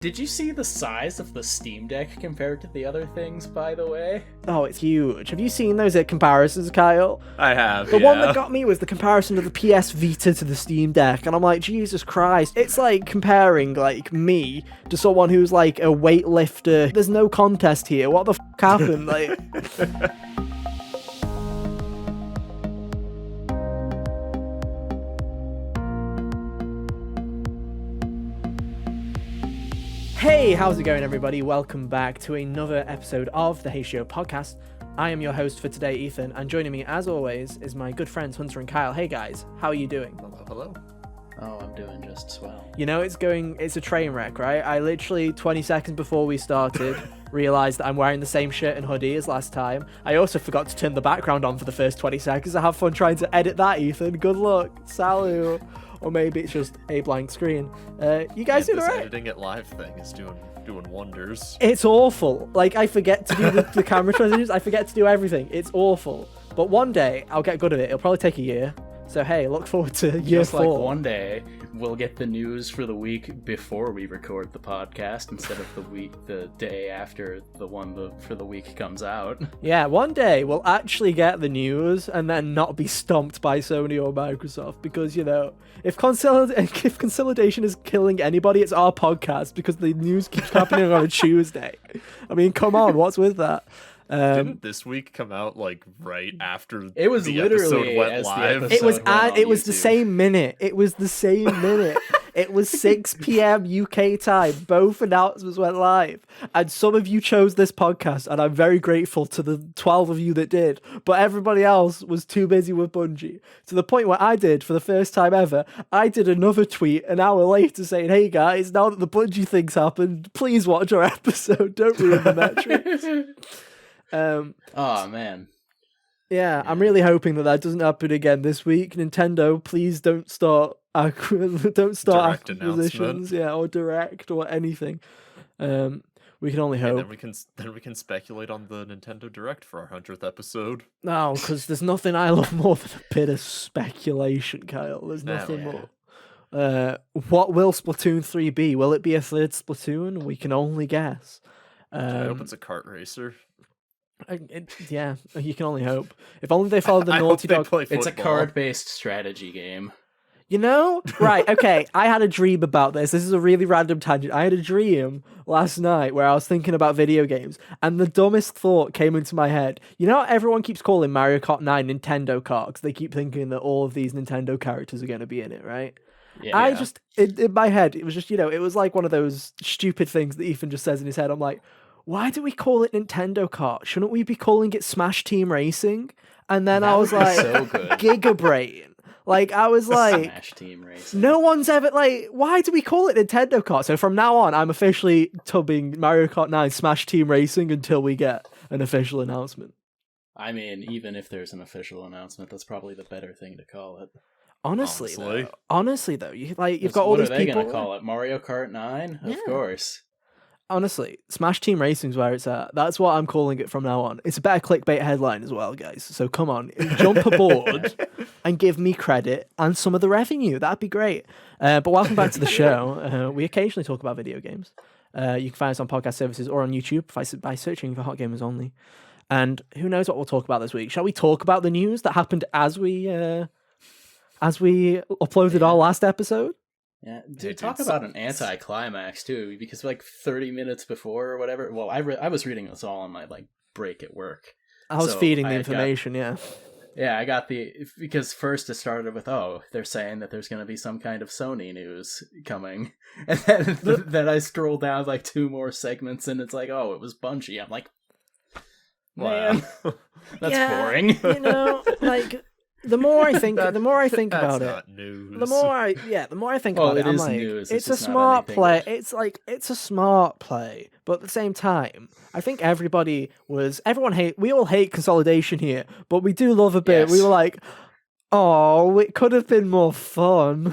Did you see the size of the Steam Deck compared to the other things, by the way? Oh, it's huge. Have you seen those comparisons, Kyle? I have, The one that got me was the comparison of the PS Vita to the Steam Deck, and I'm like, Jesus Christ. It's like comparing, like, me to someone who's, like, a weightlifter. There's no contest here. What the f*** happened? Like... Hey, how's it going, everybody? Welcome back to another episode of the HGO podcast. I am your host for today, Ethan, and joining me, as always, is my good friends Hunter and Kyle. Hey, guys, how are you doing? Hello. Oh, I'm doing just swell. You know, it's a train wreck, right? I literally, 20 seconds before we started, realised that I'm wearing the same shirt and hoodie as last time. I also forgot to turn the background on for the first 20 seconds. I have fun trying to edit that, Ethan. Good luck. Salut. Or maybe it's just a blank screen. You guys doing alright? This editing it live thing is doing wonders. It's awful. Like, I forget to do the camera transitions. I forget to do everything. It's awful. But one day, I'll get good at it. It'll probably take a year. So, hey, look forward to year Just 4. like one day, we'll get the news for the week before we record the podcast instead of the day after for the week comes out. Yeah, one day we'll actually get the news and then not be stomped by Sony or Microsoft because, you know, if consolidation is killing anybody, it's our podcast because the news keeps happening on a Tuesday. I mean, come on, what's with that? Didn't this week come out like right after it was the literally episode went as live? the episode It was the same minute. It was the same minute. It was 6 p.m. UK time. Both announcements went live. And some of you chose this podcast, and I'm very grateful to the 12 of you that did. But everybody else was too busy with Bungie. To the point where I did, for the first time ever, I did another tweet an hour later saying, hey guys, now that the Bungie thing's happened, please watch our episode. Don't ruin the metrics. Oh man. Yeah, I'm really hoping that doesn't happen again this week. Nintendo, please don't start Direct acquisitions, or direct or anything. We can only hope. And then we can speculate on the Nintendo Direct for our 100th episode. No, because there's nothing I love more than a bit of speculation, Kyle. There's nothing more. What will Splatoon 3 be? Will it be a third Splatoon? We can only guess. I hope it's a kart racer. Yeah, you can only hope. If only they followed the Naughty Dog. It's a card-based strategy game. You know? Right, okay, I had a dream about this. This is a really random tangent. I had a dream last night where I was thinking about video games, and the dumbest thought came into my head. You know how everyone keeps calling Mario Kart 9 Nintendo Kart, because they keep thinking that all of these Nintendo characters are going to be in it, right? Yeah. In my head, it was just, it was like one of those stupid things that Ethan just says in his head. I'm like, why do we call it Nintendo Kart? Shouldn't we be calling it Smash Team Racing? And then I was like, so good. Gigabrain. Like, I was like, Smash Team Racing. No one's ever, like, why do we call it Nintendo Kart? So from now on, I'm officially tubbing Mario Kart 9 Smash Team Racing until we get an official announcement. I mean, even if there's an official announcement, that's probably the better thing to call it. Honestly though, you've got all these people. What are they going to call it? Mario Kart 9? Of course. Honestly, Smash Team Racing's where it's at. That's what I'm calling it from now on. It's a better clickbait headline as well, guys. So come on, jump aboard and give me credit and some of the revenue. That'd be great. But welcome back to the show. We occasionally talk about video games. You can find us on podcast services or on YouTube by searching for Hot Gamers Only. And who knows what we'll talk about this week? Shall we talk about the news that happened as we uploaded our last episode? Yeah, talk about an anticlimax too, because like 30 minutes before or whatever. Well, I was reading this all on my break at work. I was feeding the information, Yeah, I got because first it started with, they're saying that there's going to be some kind of Sony news coming, and then I scroll down 2 more segments, and it's like, it was Bungie. I'm like, man, that's boring. The more I think about it, not news. the more I think about it, I'm like, news. It's a smart play. It's a smart play, but at the same time, I think we all hate consolidation here, but we do love a bit. Yes. We were like, it could have been more fun.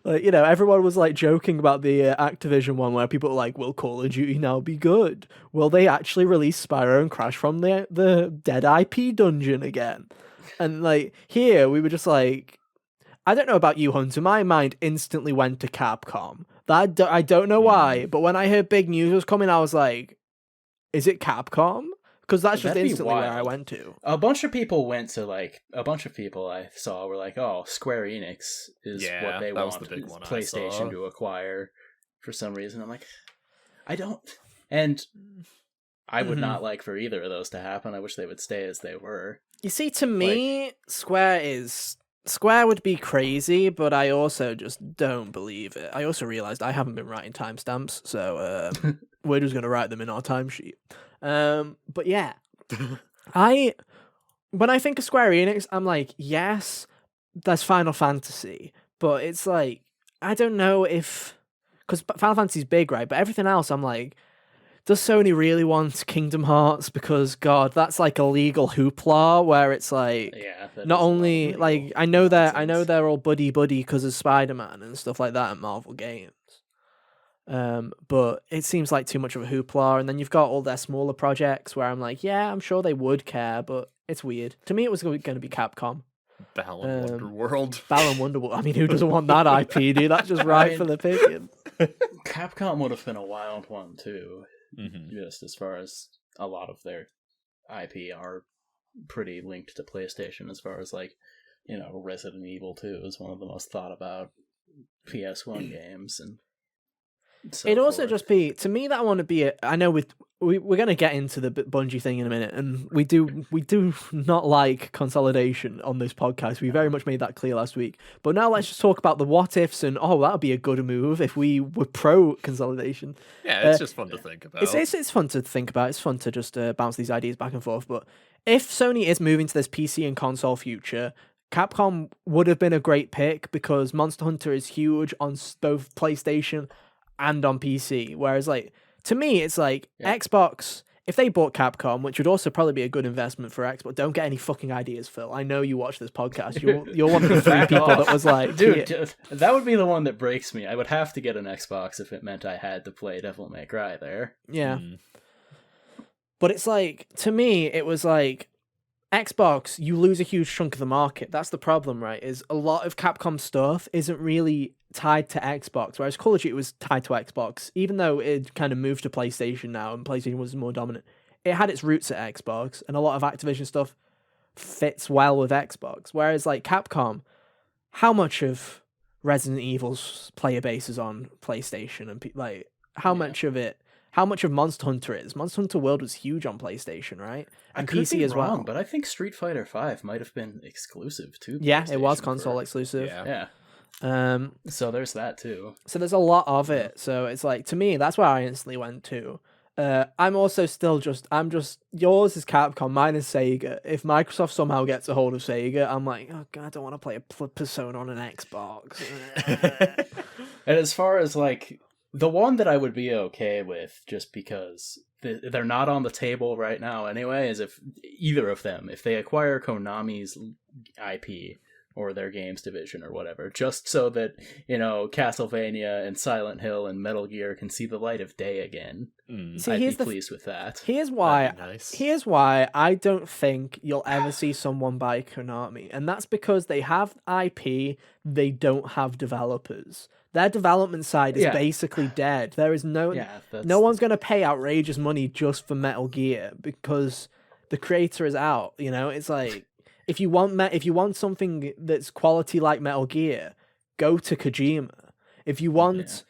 Everyone was joking about the Activision one where people were like, will Call of Duty now be good? Will they actually release Spyro and Crash from the dead IP dungeon again? And here we were just like, I don't know about you, Hunter. My mind instantly went to Capcom. I don't know why, but when I heard big news was coming, I was like, "Is it Capcom?" Because that's just That'd be instantly where I wild. went to. A bunch of people I saw were like, "Oh, Square Enix is Yeah, what they that was want the big one I PlayStation saw. to acquire for some reason." I'm like, I don't, and I would not like for either of those to happen. I wish they would stay as they were. You see, to me, Square would be crazy, but I also just don't believe it. I also realized I haven't been writing timestamps, so we're just gonna write them in our timesheet. But yeah, when I think of Square Enix, I'm like, yes, there's Final Fantasy, but it's like I don't know if because Final Fantasy's big, right? But everything else, I'm like, does Sony really want Kingdom Hearts? Because God, that's like a legal hoopla where it's like Yeah, that not is a lot of only legal like I know nonsense. they're all buddy because of Spider-Man and stuff like that in Marvel games. But it seems like too much of a hoopla, and then you've got all their smaller projects where I'm like, yeah, I'm sure they would care, but it's weird. To me, it was going to be Capcom. Balan Wonderworld. Balan Wonderworld. I mean, who doesn't want that IP, dude? That's just I right mean- for the picking. Capcom would have been a wild one too, Mhm. just as far as a lot of their IP are pretty linked to PlayStation. As far as like, Resident Evil 2 is one of the most thought about PS1 games, and so It'd also forth. just be to me that I want to be. I know we're gonna get into the Bungie thing in a minute, and we do not like consolidation on this podcast. We very much made that clear last week. But now let's just talk about the what ifs and that would be a good move if we were pro consolidation. Yeah, it's just fun to think about. It's fun to think about. It's fun to just bounce these ideas back and forth. But if Sony is moving to this PC and console future, Capcom would have been a great pick because Monster Hunter is huge on both PlayStation and on PC. Whereas, like, to me, it's like Xbox, if they bought Capcom, which would also probably be a good investment for Xbox, don't get any fucking ideas, Phil. I know you watch this podcast. You're one of the three people that was like, dude, that would be the one that breaks me. I would have to get an Xbox if it meant I had to play Devil May Cry there. Yeah. But it's like, to me, it was like, Xbox, you lose a huge chunk of the market. That's the problem, right? Is a lot of Capcom stuff isn't really tied to Xbox, whereas Call of Duty was tied to Xbox, even though it kind of moved to PlayStation now and PlayStation was more dominant. It had its roots at Xbox, and a lot of Activision stuff fits well with Xbox. Whereas, like, Capcom, how much of Resident Evil's player base is on PlayStation, and how much of Monster Hunter is? Monster Hunter World was huge on PlayStation, right? And I could PC be as wrong, well. but I think Street Fighter V might have been exclusive to Yeah, it was PlayStation console for- exclusive. Yeah. So there's that too. So there's a lot of it. So it's like, to me, that's where I instantly went to. I'm also still yours is Capcom, mine is Sega. If Microsoft somehow gets a hold of Sega, I'm like, oh god, I don't want to play a Persona on an Xbox. And as far as like the one that I would be okay with, just because they're not on the table right now anyway, is if either of them, if they acquire Konami's IP or their games division or whatever, just so that, Castlevania and Silent Hill and Metal Gear can see the light of day again. See, I'd be pleased with that. Here's why. That'd be nice. Here's why I don't think you'll ever see someone buy Konami, and that's because they have IP. They don't have developers. Their development side is basically dead. There is no one's going to pay outrageous money just for Metal Gear because the creator is out. It's like if you want something that's quality like Metal Gear, go to Kojima. If you want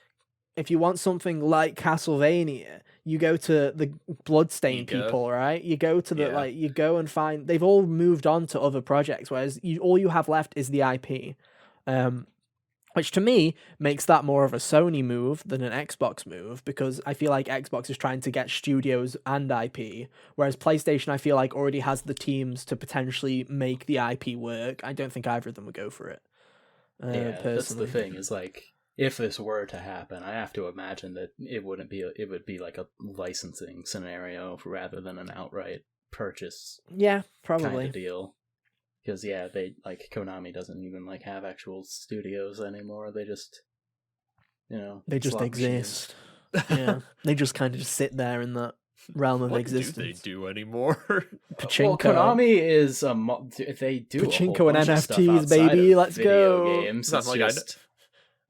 something like Castlevania, you go to the Bloodstained people, right? You go to you go and find. They've all moved on to other projects, whereas all you have left is the IP. Which to me makes that more of a Sony move than an Xbox move, because I feel like Xbox is trying to get studios and IP, whereas PlayStation I feel like already has the teams to potentially make the IP work. I don't think either of them would go for it. Personally. That's the thing, is like, if this were to happen, I have to imagine that it would be like a licensing scenario rather than an outright purchase. Yeah, probably kind of deal. Because they Konami doesn't even have actual studios anymore. They just, they just exist. Yeah, they just kind of just sit there in that. realm of What existence. do they do anymore? Pachinko. Well, Konami is they do Pachinko a whole and bunch of stuff NFTs, outside baby, of let's video go. games. Sounds It's like just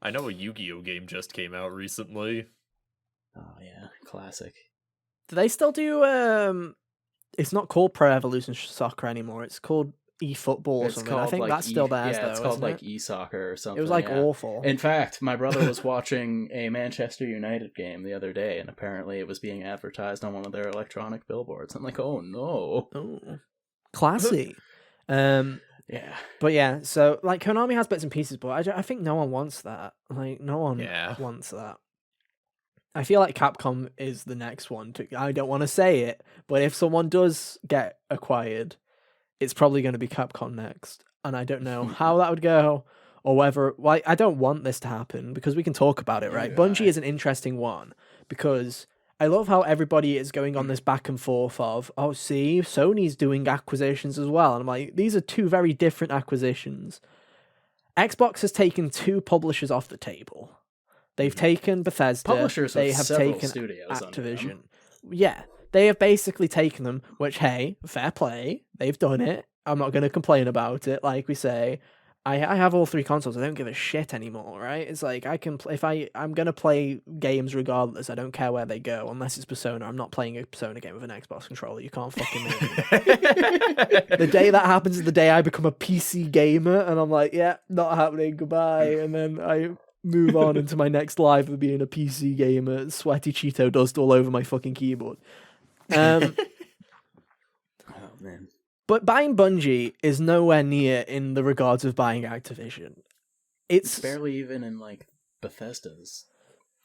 I know a Yu-Gi-Oh game just came out recently. oh yeah, classic. Do they still do? It's not called Pro Evolution Soccer anymore. It's called eFootball or It's something. I called think like that's still theirs, yeah, though. it's called isn't like it? eSoccer or something. It was like yeah. awful. In fact, my brother was watching a Manchester United game the other day, and apparently it was being advertised on one of their electronic billboards. I'm like, oh no. Oh, classy. Yeah. But yeah, so like Konami has bits and pieces, but I think no one wants that. Like no one Yeah. wants that. I feel like Capcom is the next one. I don't want to say it, but if someone does get acquired, it's probably going to be Capcom next. And I don't know how that would go, or whether. Well, I don't want this to happen because we can talk about it, right? Bungie is an interesting one because I love how everybody is going on this back and forth of, oh, see, Sony's doing acquisitions as well. And I'm like, these are two very different acquisitions. Xbox has taken two publishers off the table. They've taken Bethesda. Publishers they with have several taken studios under them. Activision. Yeah, they have basically taken them, which, hey, fair play. They've done it. I'm not going to complain about it. Like we say, I have all three consoles. I don't give a shit anymore, right? It's like I can play, if I'm going to play games regardless. I don't care where they go, unless it's Persona. I'm not playing a Persona game with an Xbox controller. You can't fucking make me. The day that happens is the day I become a PC gamer, and I'm like, yeah, not happening. Goodbye. And then I move on into my next life of being a PC gamer, sweaty Cheeto dust all over my fucking keyboard. Oh man. But buying Bungie is nowhere near in the regards of buying Activision. It's barely even in like Bethesda's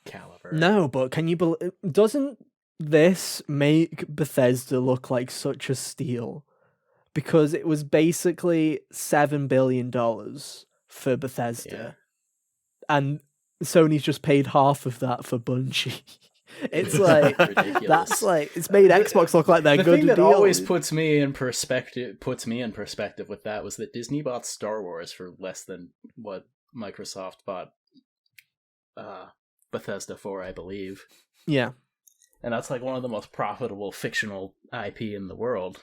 caliber. No, but can you believe? Doesn't this make Bethesda look like such a steal? Because it was basically $7 billion for Bethesda. And Sony's just paid half of that for Bungie. It's like ridiculous. That's like it's made Xbox look like they're the good thing that deal. always puts me in perspective with that was that Disney bought Star Wars for less than what Microsoft bought Bethesda for, I believe. Yeah. And that's like one of the most profitable fictional IP in the world.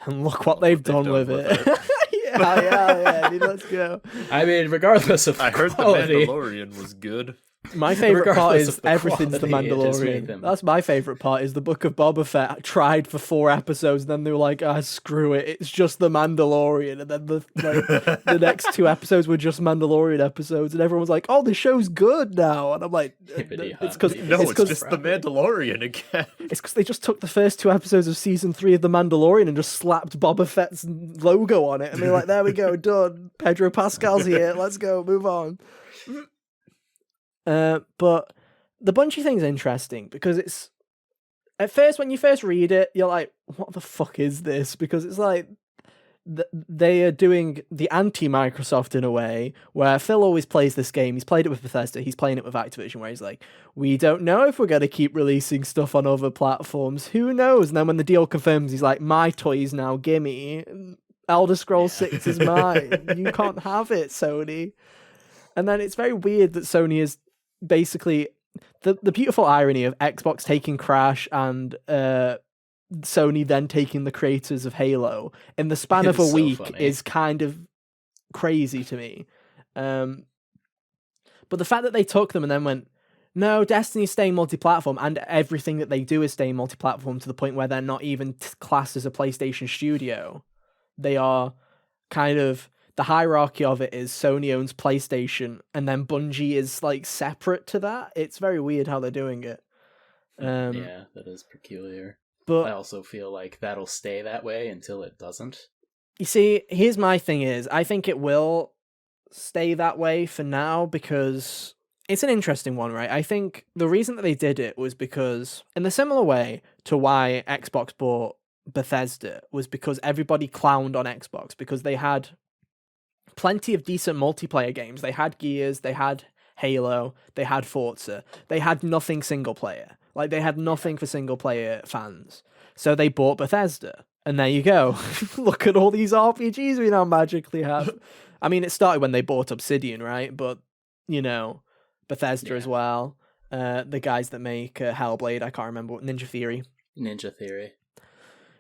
And look what they've done with it. yeah, dude, let's go. I mean, regardless of I heard quality, The Mandalorian was good. My favorite part Regardless is of the everything's the quality, it just made Mandalorian. them- That's my favorite part. Is the Book of Boba Fett tried for 4 episodes, and then they were like, "Ah, screw it, it's just the Mandalorian." And then the next 2 episodes were just Mandalorian episodes, and everyone was like, "Oh, the show's good now." And I'm like, "It's because It's just The Mandalorian again. It's because they just took the first 2 episodes of season 3 of The Mandalorian and just slapped Boba Fett's logo on it, and they're like, "There we go, done. Pedro Pascal's here. Let's go, move on." But the Bungie thing's interesting because it's at first when you first read it, you're like, "What the fuck is this?" Because it's like they are doing the anti-Microsoft in a way where Phil always plays this game. He's played it with Bethesda. He's playing it with Activision, where he's like, "We don't know if we're going to keep releasing stuff on other platforms. Who knows?" And then when the deal confirms, he's like, "My toys now, gimme. Elder Scrolls 6 is mine. You can't have it, Sony." And then it's very weird that Sony is basically the beautiful irony of Xbox taking Crash and Sony then taking the creators of Halo in the span of a week is kind of crazy to me. But the fact that they took them and then went, no, Destiny's staying multi-platform, and everything that they do is staying multi-platform to the point where they're not even classed as a PlayStation studio. They are kind of... The hierarchy of it is Sony owns PlayStation, and then Bungie is like separate to that. It's very weird how they're doing it. Yeah, that is peculiar. But I also feel like that'll stay that way until it doesn't. You see, here's my thing is, I think it will stay that way for now because it's an interesting one, right? I think the reason that they did it was because, in the similar way to why Xbox bought Bethesda, was because everybody clowned on Xbox because they had plenty of decent multiplayer games. They had Gears, they had Halo, they had Forza. They had nothing single player. Like, they had nothing for single player fans. So they bought Bethesda. And there you go. Look at all these RPGs we now magically have. I mean, it started when they bought Obsidian, right? But, you know, Bethesda as well. The guys that make Hellblade, I can't remember what, Ninja Theory. Ninja Theory.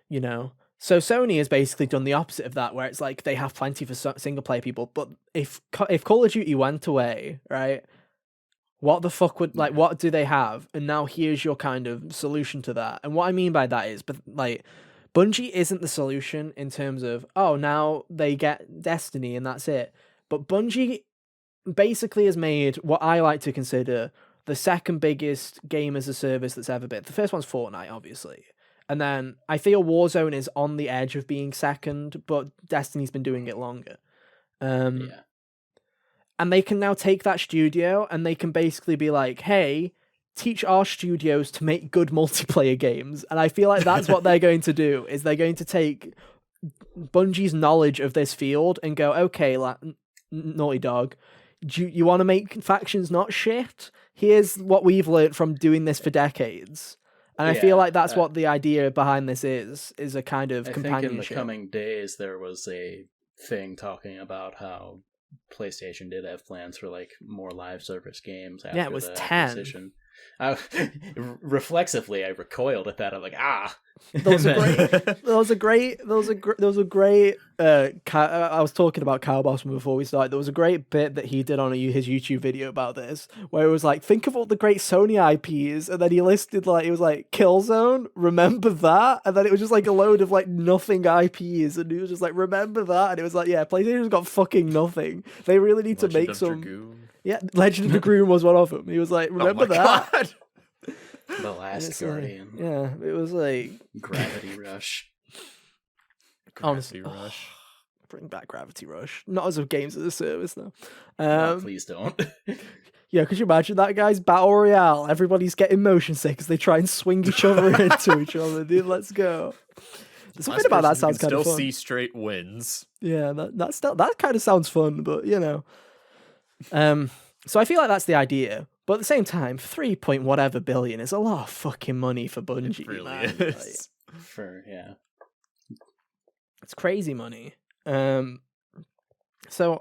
You know, so Sony has basically done the opposite of that, where it's like they have plenty for single player people, but if Call of Duty went away, right? What the fuck would like? What do they have? And now here's your kind of solution to that. And what I mean by that is, but like, Bungie isn't the solution in terms of now they get Destiny and that's it. But Bungie basically has made what I like to consider the second biggest game as a service that's ever been. The first one's Fortnite, obviously. And then I feel Warzone is on the edge of being second, but Destiny's been doing it longer. Yeah. And they can now take that studio and they can basically be like, hey, teach our studios to make good multiplayer games. And I feel like that's what they're going to do, is they're going to take Bungie's knowledge of this field and go, okay, like, Naughty Dog, you want to make factions not shit? Here's what we've learned from doing this for decades. And I feel like that's what the idea behind this is a kind of companionship. I think in the coming days there was a thing talking about how PlayStation did have plans for like more live service games after it was the 10. acquisition. Reflexively, I recoiled at that. I'm like, Those are great. I was talking about Kyle Bossman before we started. There was a great bit that he did on his YouTube video about this, where it was like, think of all the great Sony IPs, and then he listed like, it was like Killzone, remember that, and then it was just like a load of like nothing IPs, and he was just like, remember that, and it was like, yeah, PlayStation's got fucking nothing. They really need to make some. Dragoon. Yeah, Legend of the Dragoon was one of them. He was like, remember that? God. The Last Guardian. Like, yeah, it was like Gravity Rush. Honestly, Rush. Bring back Gravity Rush. Not as a games as a service though. No, please don't. Yeah, could you imagine that, guys? Battle Royale. Everybody's getting motion sick as they try and swing each other into each other. Dude, let's go. Something about that sounds kind of fun. Still see straight wins. Yeah, that kind of sounds fun, but you know. So I feel like that's the idea. But at the same time, 3 point whatever billion is a lot of fucking money for Bungie. It really man. is. It's crazy money. So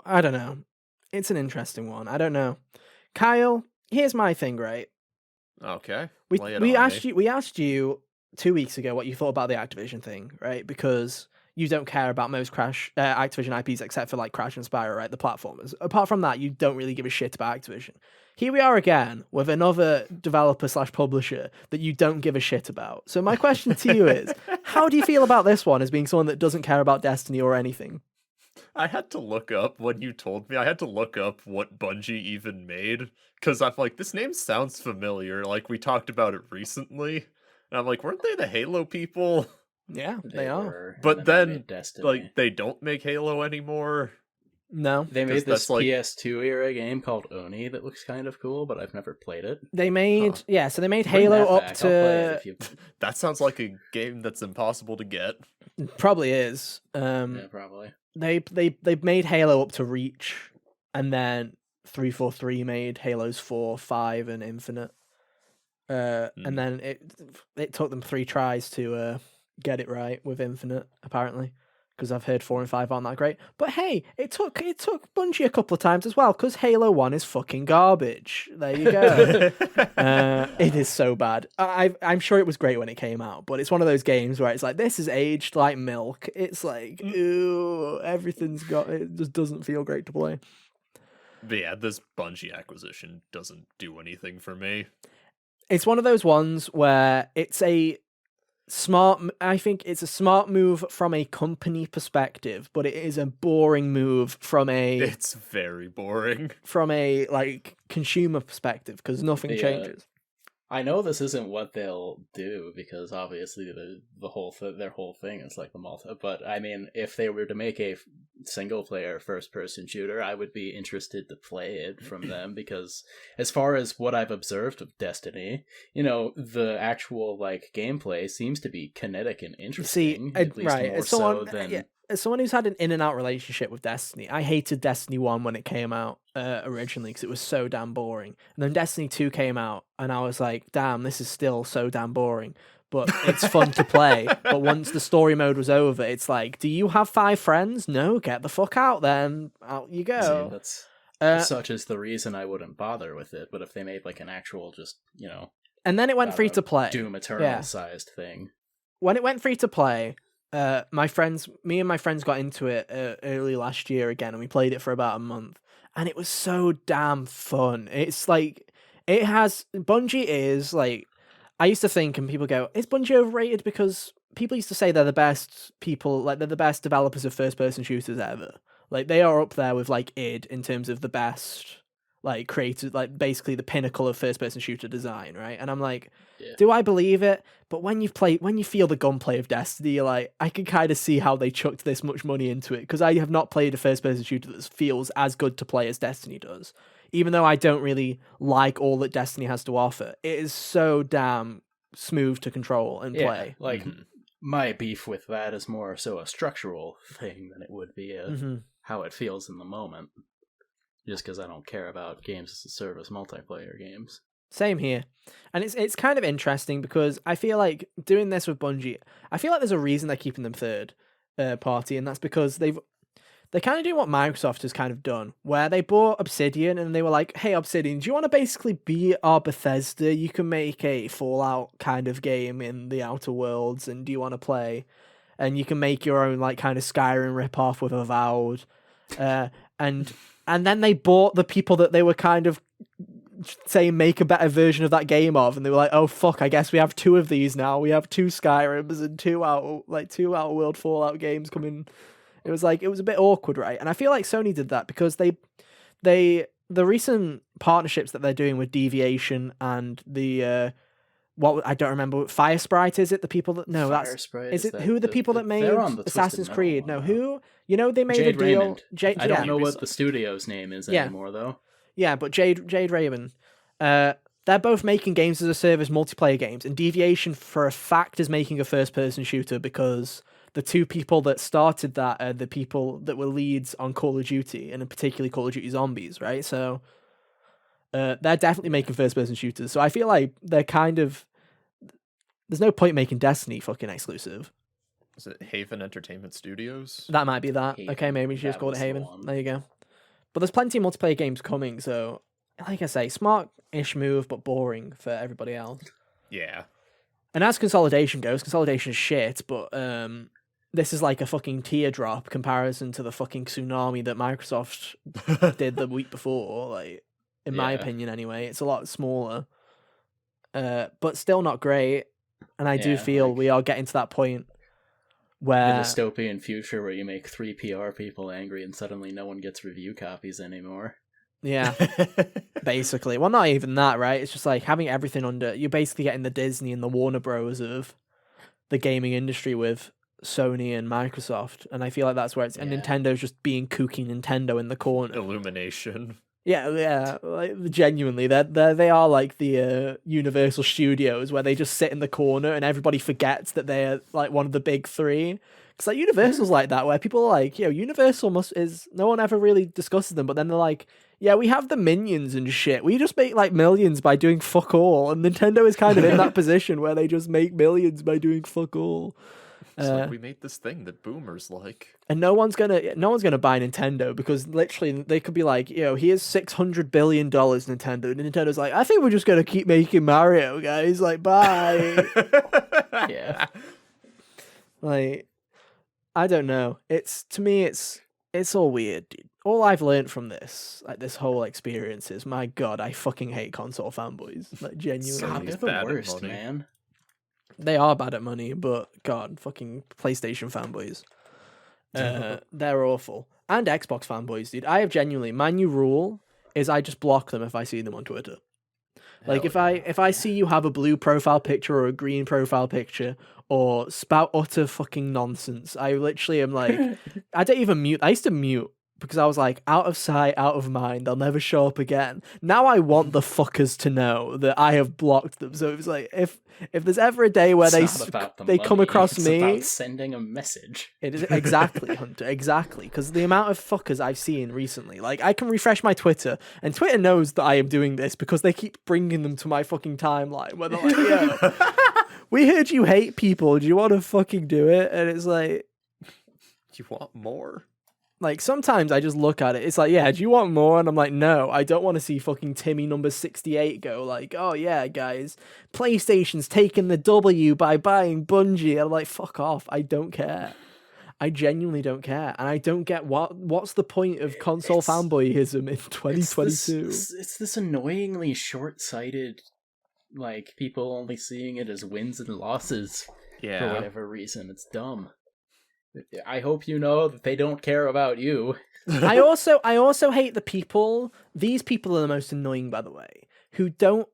I don't know. It's an interesting one. I don't know. Kyle, here's my thing, right? Okay. We asked you 2 weeks ago what you thought about the Activision thing, right? Because you don't care about most Activision IPs except for like Crash and Spyro, right? The platformers. Apart from that, you don't really give a shit about Activision. Here we are again with another developer/publisher that you don't give a shit about. So my question to you is, how do you feel about this one as being someone that doesn't care about Destiny or anything? I had to look up when you told me. I had to look up what Bungie even made because I'm like, this name sounds familiar. Like we talked about it recently, and I'm like, weren't they the Halo people? Yeah, they are. But then, like, they don't make Halo anymore. No, they made this PS2 era game called Oni that looks kind of cool, but I've never played it. They made so they made Halo up to. That sounds like a game that's impossible to get. Probably is. Yeah, probably. They made Halo up to Reach, and then 343 made Halos 4, 5, and Infinite. And then it took them 3 tries to get it right with Infinite, apparently, because I've heard 4 and 5 aren't that great. But hey, it took Bungie a couple of times as well, because Halo 1 is fucking garbage. There you go. It is so bad. I'm sure it was great when it came out, but it's one of those games where it's like, this is aged like milk. It's like, ooh, it just doesn't feel great to play. But yeah, this Bungie acquisition doesn't do anything for me. It's one of those ones where it's a I think it's a smart move from a company perspective, but it is a boring move from It's very boring. From a like consumer perspective, because nothing changes. I know this isn't what they'll do because obviously their whole thing is like the multi. But I mean, if they were to make a single player first person shooter, I would be interested to play it from them because as far as what I've observed of Destiny, you know, the actual like gameplay seems to be kinetic and interesting. At least more so than. As someone who's had an in and out relationship with Destiny, I hated Destiny 1 when it came out originally because it was so damn boring. And then Destiny 2 came out and I was like, damn, this is still so damn boring. But it's fun to play. But once the story mode was over, it's like, do you have 5 friends? No, get the fuck out then. Out you go. See, that's such is the reason I wouldn't bother with it. But if they made like an actual just, you know, And then it went free to play. Doom Eternal sized thing. When it went free to play, me and my friends got into it early last year again, and we played it for about a month, and it was so damn fun. It's like, Bungie is like, I used to think, and people go, is Bungie overrated? Because people used to say they're the best people, like they're the best developers of first-person shooters ever. Like they are up there with like id in terms of the best, like creators, like basically the pinnacle of first-person shooter design, right? And I'm like, do I believe it? But when you feel the gunplay of Destiny, you're like, I can kind of see how they chucked this much money into it, because I have not played a first-person shooter that feels as good to play as Destiny does. Even though I don't really like all that Destiny has to offer, it is so damn smooth to control and play. Like, my beef with that is more so a structural thing than it would be how it feels in the moment. Just because I don't care about games as a service multiplayer games. Same here. And it's kind of interesting because I feel like doing this with Bungie, I feel like there's a reason they're keeping them third party, and that's because they kind of do what Microsoft has kind of done, where they bought Obsidian and they were like, hey, Obsidian, do you want to basically be our Bethesda? You can make a Fallout kind of game in the Outer Worlds, and do you want to play? And you can make your own like kind of Skyrim ripoff with Avowed. And then they bought the people that they were kind of saying make a better version of that game of, and they were like, oh fuck, I guess we have two of these now. We have two Skyrims and two Outer World Fallout games coming. It was a bit awkward, right? And I feel like Sony did that because the recent partnerships that they're doing with Deviation and the I don't remember, Fire Sprite, is it the people that who are the people that made Assassin's Creed? No, who, they made Jade a deal. Raymond. I don't know what the studio's name is anymore though. Yeah, but Jade Raymond, they're both making games as a service, multiplayer games, and Deviation for a fact is making a first-person shooter because the two people that started that are the people that were leads on Call of Duty, and particularly Call of Duty Zombies, right? So they're definitely making first-person shooters. So I feel like they're kind of... There's no point making Destiny fucking exclusive. Is it Haven Entertainment Studios? That might be that. Haven. Okay, maybe you should just call it Haven. There you go. But there's plenty of multiplayer games coming, so like I say, smart-ish move, but boring for everybody else. Yeah. And as consolidation goes, consolidation is shit, but this is like a fucking teardrop comparison to the fucking tsunami that Microsoft did the week before. Like, in my opinion, anyway, it's a lot smaller, but still not great. And I do feel we are getting to that point where the dystopian future where you make 3 PR people angry and suddenly no one gets review copies anymore. Yeah, basically. Well, not even that, right? It's just like having everything under... You're basically getting the Disney and the Warner Bros. Of the gaming industry with Sony and Microsoft. And I feel like that's where it's... And Nintendo's just being kooky Nintendo in the corner. Illumination. Yeah, like, genuinely, they are like the Universal Studios where they just sit in the corner and everybody forgets that they're like one of the big three. Because like Universal's like that, where people are like, Universal is no one ever really discusses them, but then they're like, yeah, we have the Minions and shit. We just make like millions by doing fuck all, and Nintendo is kind of in that position where they just make millions by doing fuck all. It's like we made this thing that boomers like. And no one's gonna buy Nintendo because literally they could be like, here's $600 billion, Nintendo. And Nintendo's like, I think we're just gonna keep making Mario, guys. Like, bye. Yeah. Like, I don't know. To me, it's all weird, dude. All I've learned from this, like this whole experience, is my God, I fucking hate console fanboys. Like, genuinely, God, they're the worst, man. They are bad at money, but God, fucking PlayStation fanboys. They're awful. And Xbox fanboys, dude. I have genuinely, my new rule is I just block them if I see them on Twitter. Like, if I see you have a blue profile picture or a green profile picture or spout utter fucking nonsense, I literally am like, I don't even mute. I used to mute because I was like, out of sight, out of mind, they'll never show up again. Now I want the fuckers to know that I have blocked them. So it's like, if there's ever a day where they come across me, about sending a message. It is exactly, Hunter, exactly. Because the amount of fuckers I've seen recently, like I can refresh my Twitter, and Twitter knows that I am doing this because they keep bringing them to my fucking timeline. Where they're like, we heard you hate people. Do you want to fucking do it? And it's like, you want more? Like, sometimes I just look at it. It's like, yeah, do you want more? And I'm like, no, I don't want to see fucking Timmy number 68 go like, oh yeah, guys, PlayStation's taking the W by buying Bungie. And I'm like, fuck off. I don't care. I genuinely don't care. And I don't get what's the point of console fanboyism in 2022? It's this annoyingly short-sighted, like, people only seeing it as wins and losses for whatever reason. It's dumb. I hope you know that they don't care about you. I also hate the people. These people are the most annoying, by the way, who don't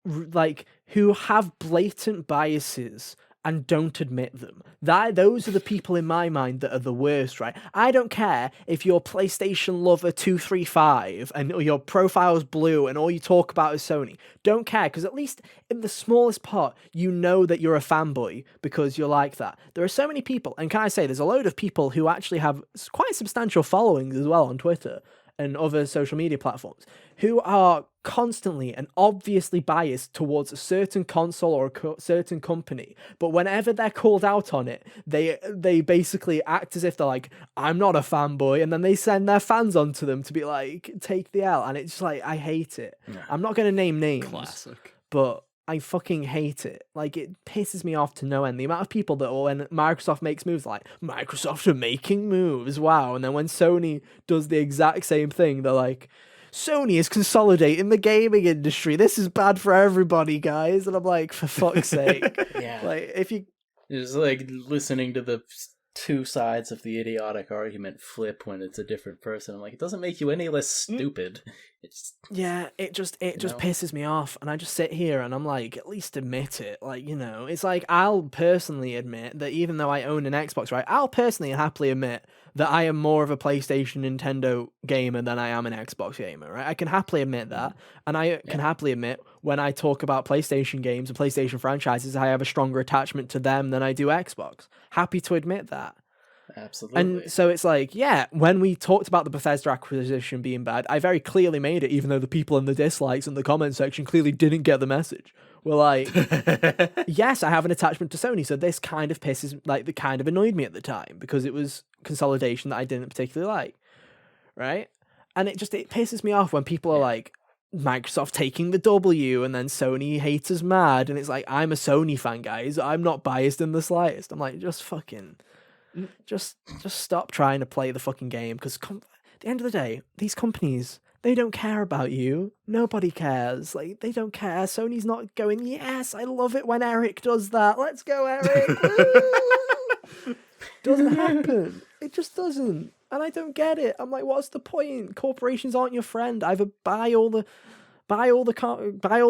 who have blatant biases and don't admit them. Those are the people in my mind that are the worst, right? I don't care if you're PlayStation Lover 235 and your profile's blue and all you talk about is Sony. Don't care, because at least in the smallest part, you know that you're a fanboy because you're like that. There are so many people, and can I say, there's a load of people who actually have quite substantial followings as well on Twitter and other social media platforms, who are constantly and obviously biased towards a certain console or a certain company, but whenever they're called out on it, they basically act as if they're like, I'm not a fanboy, and then they send their fans onto them to be like, take the L, and it's just like, I hate it. Yeah. I'm not going to name names. Classic. But I fucking hate it. Like, it pisses me off to no end. The amount of people that, when Microsoft makes moves, like, Microsoft are making moves, wow. And then when Sony does the exact same thing, they're like, Sony is consolidating the gaming industry. This is bad for everybody, guys. And I'm like, for fuck's sake. Yeah. Like, if you... It's like listening to the two sides of the idiotic argument flip when it's a different person. I'm like, it doesn't make you any less stupid. It's it just pisses me off, and I just sit here and I'm like, at least admit it. Like, you know, it's like, I'll personally admit that even though I own an Xbox, right, I'll personally and happily admit that I am more of a PlayStation Nintendo gamer than I am an Xbox gamer, right? I can happily admit that, and I can happily admit when I talk about PlayStation games and PlayStation franchises, I have a stronger attachment to them than I do Xbox. Happy to admit that. Absolutely. And so it's like, yeah, when we talked about the Bethesda acquisition being bad, I very clearly made it, even though the people in the dislikes and the comment section clearly didn't get the message. We're like, yes, I have an attachment to Sony, so this kind of kind of annoyed me at the time because it was consolidation that I didn't particularly like, right? And it pisses me off when people are like, Microsoft taking the W and then Sony haters mad, and it's like, I'm a Sony fan, guys. I'm not biased in the slightest. I'm like, just fucking... Just stop trying to play the fucking game, because at the end of the day, these companies, they don't care about you. Nobody cares. Like, they don't care. Sony's not going, yes, I love it when Eric does that. Let's go, Eric. Doesn't happen. It just doesn't. And I don't get it. I'm like, what's the point? Corporations aren't your friend. Either buy all the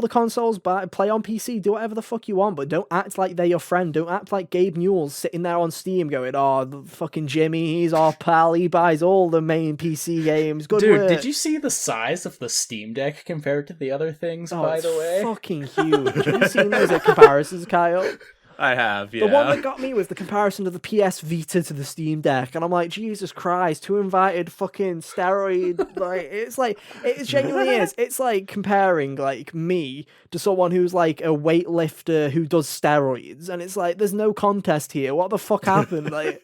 consoles, play on PC, do whatever the fuck you want, but don't act like they're your friend. Don't act like Gabe Newell's sitting there on Steam going, oh, the fucking Jimmy, he's our pal, he buys all the main PC games. Good Dude, work. Did you see the size of the Steam Deck compared to the other things, by the way? It's fucking huge. Have you seen those comparisons, Kyle? I have, yeah. The one that got me was the comparison of the PS Vita to the Steam Deck, and I'm like, Jesus Christ, who invited fucking steroid? It genuinely is. It's like comparing like me to someone who's like a weightlifter who does steroids, and it's like, there's no contest here. What the fuck happened? Like,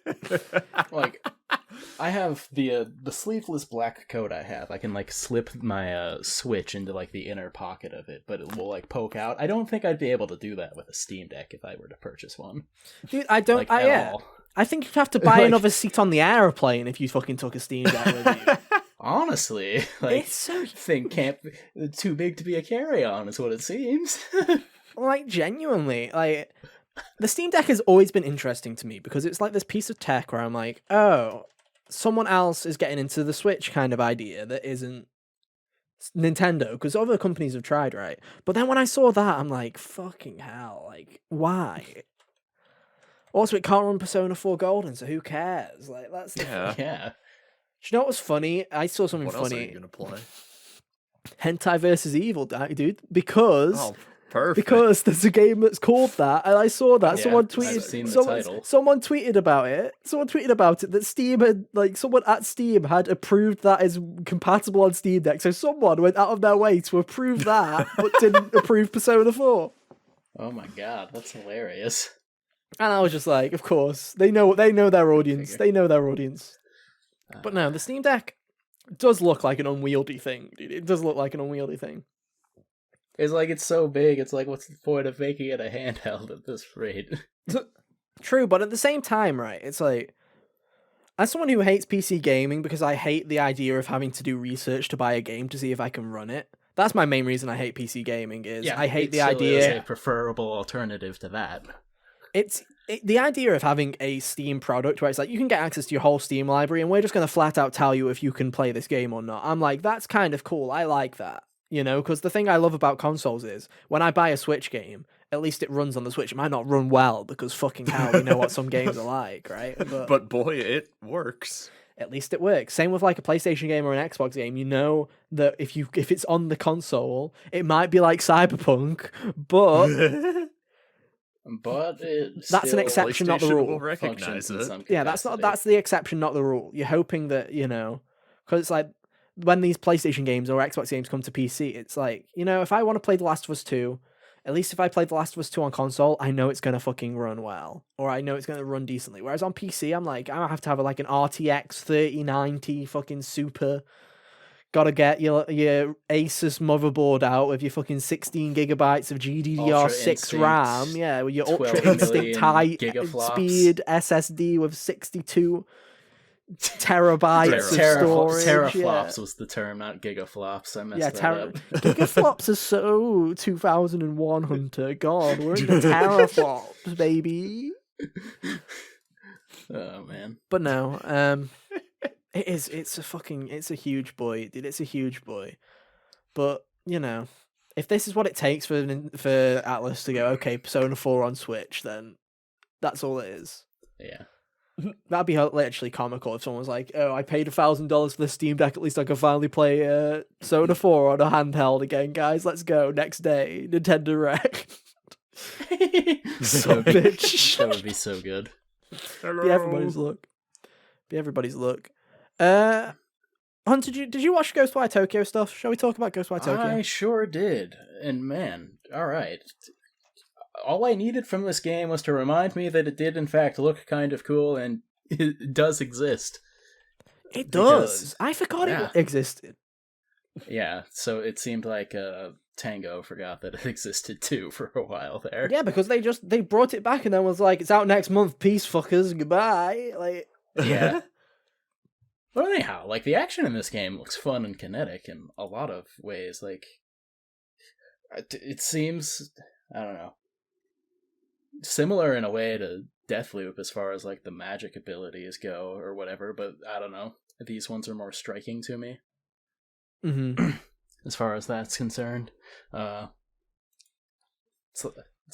I have the sleeveless black coat I have. I can like slip my Switch into like the inner pocket of it, but it will like poke out. I don't think I'd be able to do that with a Steam Deck if I were to purchase one. Dude, I don't. I think you'd have to buy another seat on the airplane if you fucking took a Steam Deck with you. Honestly, like, it's so... thing can't be too big to be a carry-on, is what it seems. Like, genuinely, like, the Steam Deck has always been interesting to me because it's like this piece of tech where I'm like, oh, someone else is getting into the Switch kind of idea that isn't Nintendo, because other companies have tried, right? But then when I saw that, I'm like, fucking hell, like, why? Also, it can't run Persona 4 Golden, so who cares? Like, that's the yeah. Do you know what was funny? I saw something what funny. What else are you gonna play? Hentai versus Evil, dude, because perfect. Because there's a game that's called that, and I saw that. Yeah, someone I've seen the tweeted. title. Someone tweeted about it. That Steam had, like, someone at Steam had approved that as compatible on Steam Deck. So someone went out of their way to approve that, but didn't approve Persona 4. Oh my god, that's hilarious. And I was just like, of course, they know their audience. They know their audience. But no, the Steam Deck does look like an unwieldy thing, dude. It does look like an unwieldy thing. It's like it's so big. It's like, what's the point of making it a handheld at this rate? True, but at the same time, right? It's like, as someone who hates PC gaming because I hate the idea of having to do research to buy a game to see if I can run it. That's my main reason I hate PC gaming. I hate the idea. Is a preferable alternative to that. The idea of having a Steam product where it's like you can get access to your whole Steam library and we're just going to flat out tell you if you can play this game or not. I'm like, that's kind of cool. I like that, because the thing I love about consoles is when I buy a Switch game, at least it runs on the Switch. It might not run well because fucking hell, we know what some games are like, right? But boy, it works. At least it works. Same with like a PlayStation game or an Xbox game. You know that if it's on the console, it might be like Cyberpunk, but that's an exception, not the rule. Will recognize it. Yeah, that's the exception, not the rule. You're hoping that because it's like when these PlayStation games or Xbox games come to PC, it's like if I want to play The Last of Us 2. At least if I play The Last of Us 2 on console, I know it's going to fucking run well. Or I know it's going to run decently. Whereas on PC, I'm like, I have to have like an RTX 3090 fucking super. Gotta get your Asus motherboard out with your fucking 16 gigabytes of GDDR6 RAM. Yeah, with your Ultra Instinct high speed SSD with 62 terabytes of storage. Teraflops was the term, not gigaflops. I messed that up. Gigaflops are so 2001, Hunter. God, we're into teraflops, baby. Oh man. But no, it's a huge boy, dude. It's a huge boy. But if this is what it takes for Atlas to go, okay, Persona 4 on Switch, then that's all it is. Yeah. That'd be literally comical if someone was like, "Oh, I paid $1,000 for the Steam Deck. At least I can finally play Persona 4 on a handheld again, guys. Let's go next day, Nintendo Direct." So bitch. That would be so good. Hello. Be everybody's look. Hunter, did you watch Ghostwire Tokyo stuff? Shall we talk about Ghostwire Tokyo? I sure did, and man, all right. All I needed from this game was to remind me that it did, in fact, look kind of cool, and it does exist. It does. I forgot it existed. Yeah, so it seemed like Tango forgot that it existed too for a while there. Yeah, because they brought it back and then was like, "It's out next month. Peace, fuckers. Goodbye." Like, yeah. But anyhow, like the action in this game looks fun and kinetic in a lot of ways. Like, it seems, I don't know, similar in a way to Deathloop as far as like the magic abilities go or whatever, but I don't know. These ones are more striking to me. Mm-hmm. As far as that's concerned. It's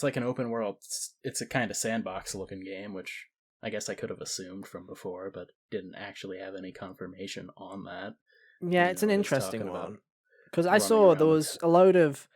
like an open world. It's a kind of sandbox looking game, which I guess I could have assumed from before, but didn't actually have any confirmation on that. Yeah, it's an interesting one. Because I saw there was a load of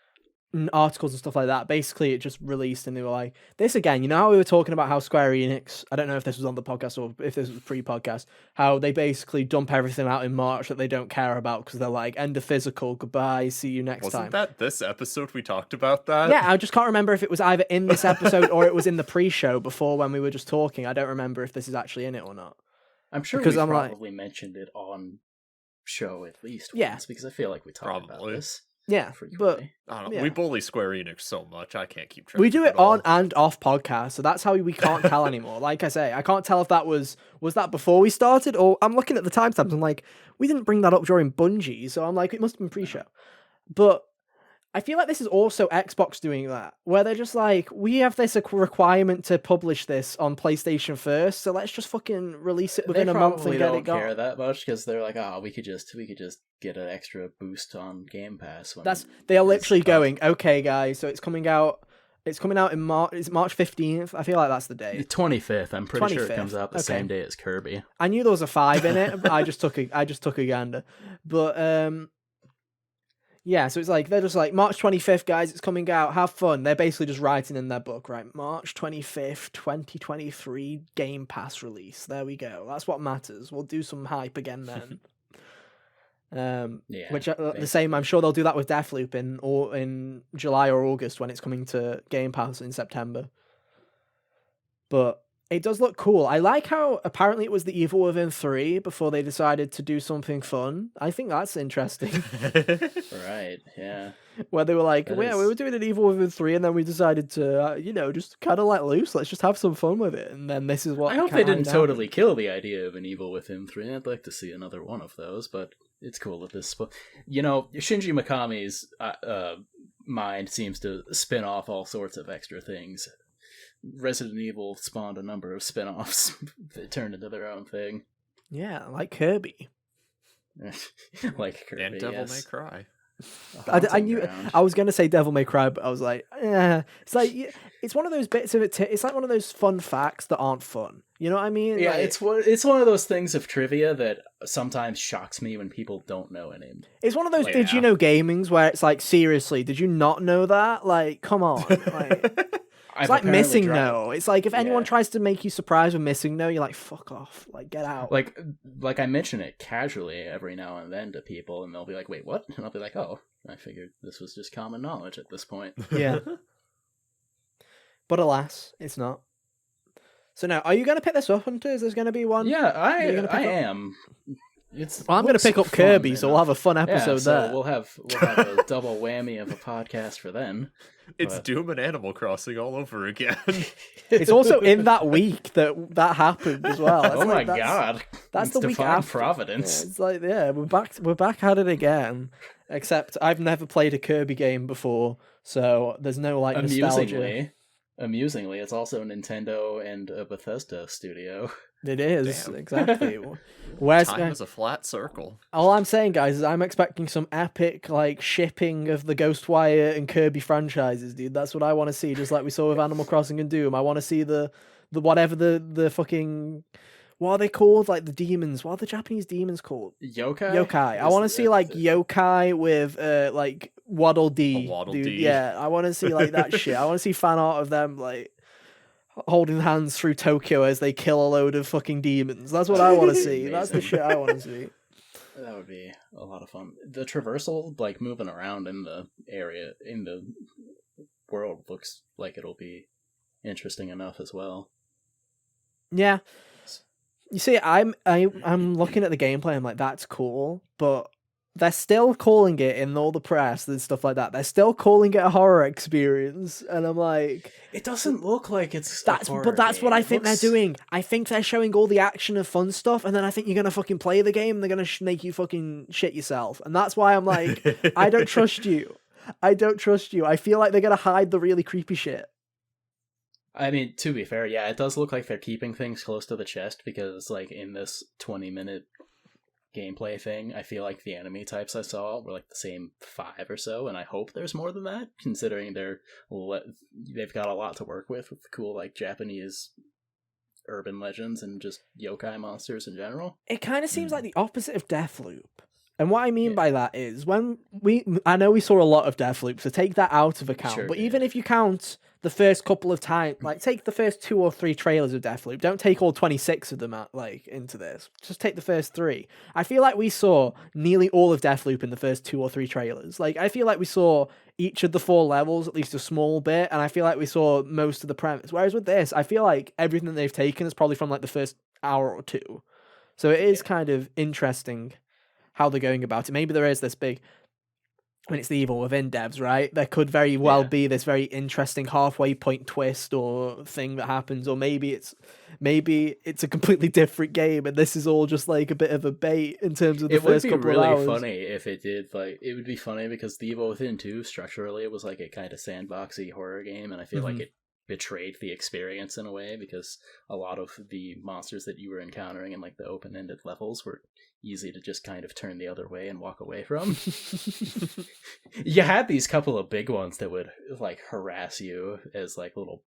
articles and stuff like that. Basically, it just released and they were like, this again, how we were talking about how Square Enix, I don't know if this was on the podcast or if this was pre-podcast, how they basically dump everything out in March that they don't care about because they're like, end of physical, goodbye, see you next time. Wasn't that this episode we talked about that? Yeah, I just can't remember if it was either in this episode or it was in the pre-show before when we were just talking. I don't remember if this is actually in it or not. I'm sure we probably mentioned it on show at least once, because I feel like we talked about this. Yeah, but I don't know. We bully Square Enix so much, I can't keep track. We do it on and off podcast, so that's how we can't tell anymore. Like I say, I can't tell if that was that before we started, or I'm looking at the timestamps. I'm like, we didn't bring that up during Bungie, so I'm like, it must have been pre-show. But I feel like this is also Xbox doing that, where they're just like, we have this requirement to publish this on PlayStation first, so let's just fucking release it within a month and get it going. They don't care that much because they're like, oh, we could just get an extra boost on Game Pass. They are literally going, okay, guys, so it's coming out. It's coming out in March. It's March 15th. I feel like that's the day. The 25th. I'm pretty sure it 25th. comes out the same day as Kirby. I knew there was a 5 in it, but I just took a gander. But yeah, so it's like, they're just like, March 25th, guys, it's coming out, have fun. They're basically just writing in their book, right? March 25th, 2023 Game Pass release. There we go. That's what matters. We'll do some hype again then. Which the same, I'm sure they'll do that with Deathloop in July or August when it's coming to Game Pass in September. But It does look cool. I like how apparently it was the Evil Within 3 before they decided to do something fun. I think that's interesting. Right, yeah. Where they were like, That yeah, we is- were doing an Evil Within 3 and then we decided to, just kind of let loose. Let's just have some fun with it. And then this is what I hope kinda they didn't happened. totally kill the idea of an Evil Within 3. I'd like to see another one of those, but it's cool that this... Shinji Mikami's mind seems to spin off all sorts of extra things. Resident Evil spawned a number of spin-offs that turned into their own thing. Yeah, like Kirby. Like Kirby, And Devil yes. May Cry. I knew I was gonna say Devil May Cry, but I was like, it's like it's one of those bits of it. It's like one of those fun facts that aren't fun. You know what I mean? Yeah, Like, it's one of those things of trivia that sometimes shocks me when people don't know any. it's one of those Oh, did you yeah. know gamings where it's like, seriously, did you not know that? Like, come on. Like, it's like missing no. It's like if anyone tries to make you surprised with missing no, you're like, fuck off. Like, get out. Like I mention it casually every now and then to people, and they'll be like, "Wait, what?" And I'll be like, "Oh, I figured this was just common knowledge at this point." Yeah. But alas, it's not. So now, are you going to pick this up, Hunter? Is there going to be one? Yeah, that you're gonna I pick up? am. Well, I'm going to looks pick up fun Kirby, so we'll enough. have a fun episode Yeah, so there. we'll have a double whammy of a podcast for then. It's But- Doom and Animal Crossing all over again. It's also in that week that happened as well. It's Oh my like, god! That's It's the week divine after. providence. Yeah, it's like, we're back at it again. Except I've never played a Kirby game before, so there's no like nostalgia. Amusingly, it's also Nintendo and a Bethesda studio. It is Damn. exactly. Where's Time is a flat circle. all I'm saying, guys, is I'm expecting some epic like shipping of the Ghostwire and Kirby franchises, dude. That's what I want to see. Just like we saw with Animal Crossing and Doom. I want to see the whatever the fucking, what are they called? Like the demons. What are the Japanese demons called? Yokai. Yokai. I want to see like yokai with like Waddle Dee. A Waddle dude. Dee. Yeah, I want to see like that shit. I want to see fan art of them like holding hands through Tokyo as they kill a load of fucking demons. That's what I want to see. That's the Amazing. shit I want to see. That would be a lot of fun. The traversal, like moving around in the area, in the world, looks like it'll be interesting enough as well. Yeah. You see, I'm looking at the gameplay. I'm like, that's cool, but they're still calling it in all the press and stuff like that. They're still calling it a horror experience, and I'm like, It doesn't look like it's that's what I think they're doing. I think they're showing all the action and fun stuff, and then I think you're gonna fucking play the game, and they're gonna make you fucking shit yourself, and that's why I'm like, I don't trust you. I don't trust you. I feel like they're gonna hide the really creepy shit. I mean, to be fair, yeah, it does look like they're keeping things close to the chest because, like, in this 20-minute gameplay thing, I feel like the enemy types I saw were like the same 5 or so, and I hope there's more than that, considering they've got a lot to work with cool, like, Japanese urban legends and just yokai monsters in general. It kind of seems like the opposite of Deathloop. And what I mean by that is I know we saw a lot of Deathloop, so take that out of account. Sure but did. even if you count the first couple of times, like take the first 2 or 3 trailers of Deathloop, don't take all 26 of them out, like into this. Just take the first 3. I feel like we saw nearly all of Deathloop in the first 2 or 3 trailers. Like I feel like we saw each of the 4 levels at least a small bit, and I feel like we saw most of the premise. Whereas with this, I feel like everything that they've taken is probably from like the first hour or 2. So it is kind of interesting how they're going about it. Maybe there is this big, when it's the Evil Within devs, right? There could very well be this very interesting halfway point twist or thing that happens, or maybe it's a completely different game, and this is all just like a bit of a bait in terms of the first couple of hours. It would be really funny if it did. Like, it would be funny because the Evil Within 2 structurally it was like a kind of sandboxy horror game, and I feel like it betrayed the experience in a way because a lot of the monsters that you were encountering in like the open-ended levels were easy to just kind of turn the other way and walk away from. You had these couple of big ones that would like harass you as like little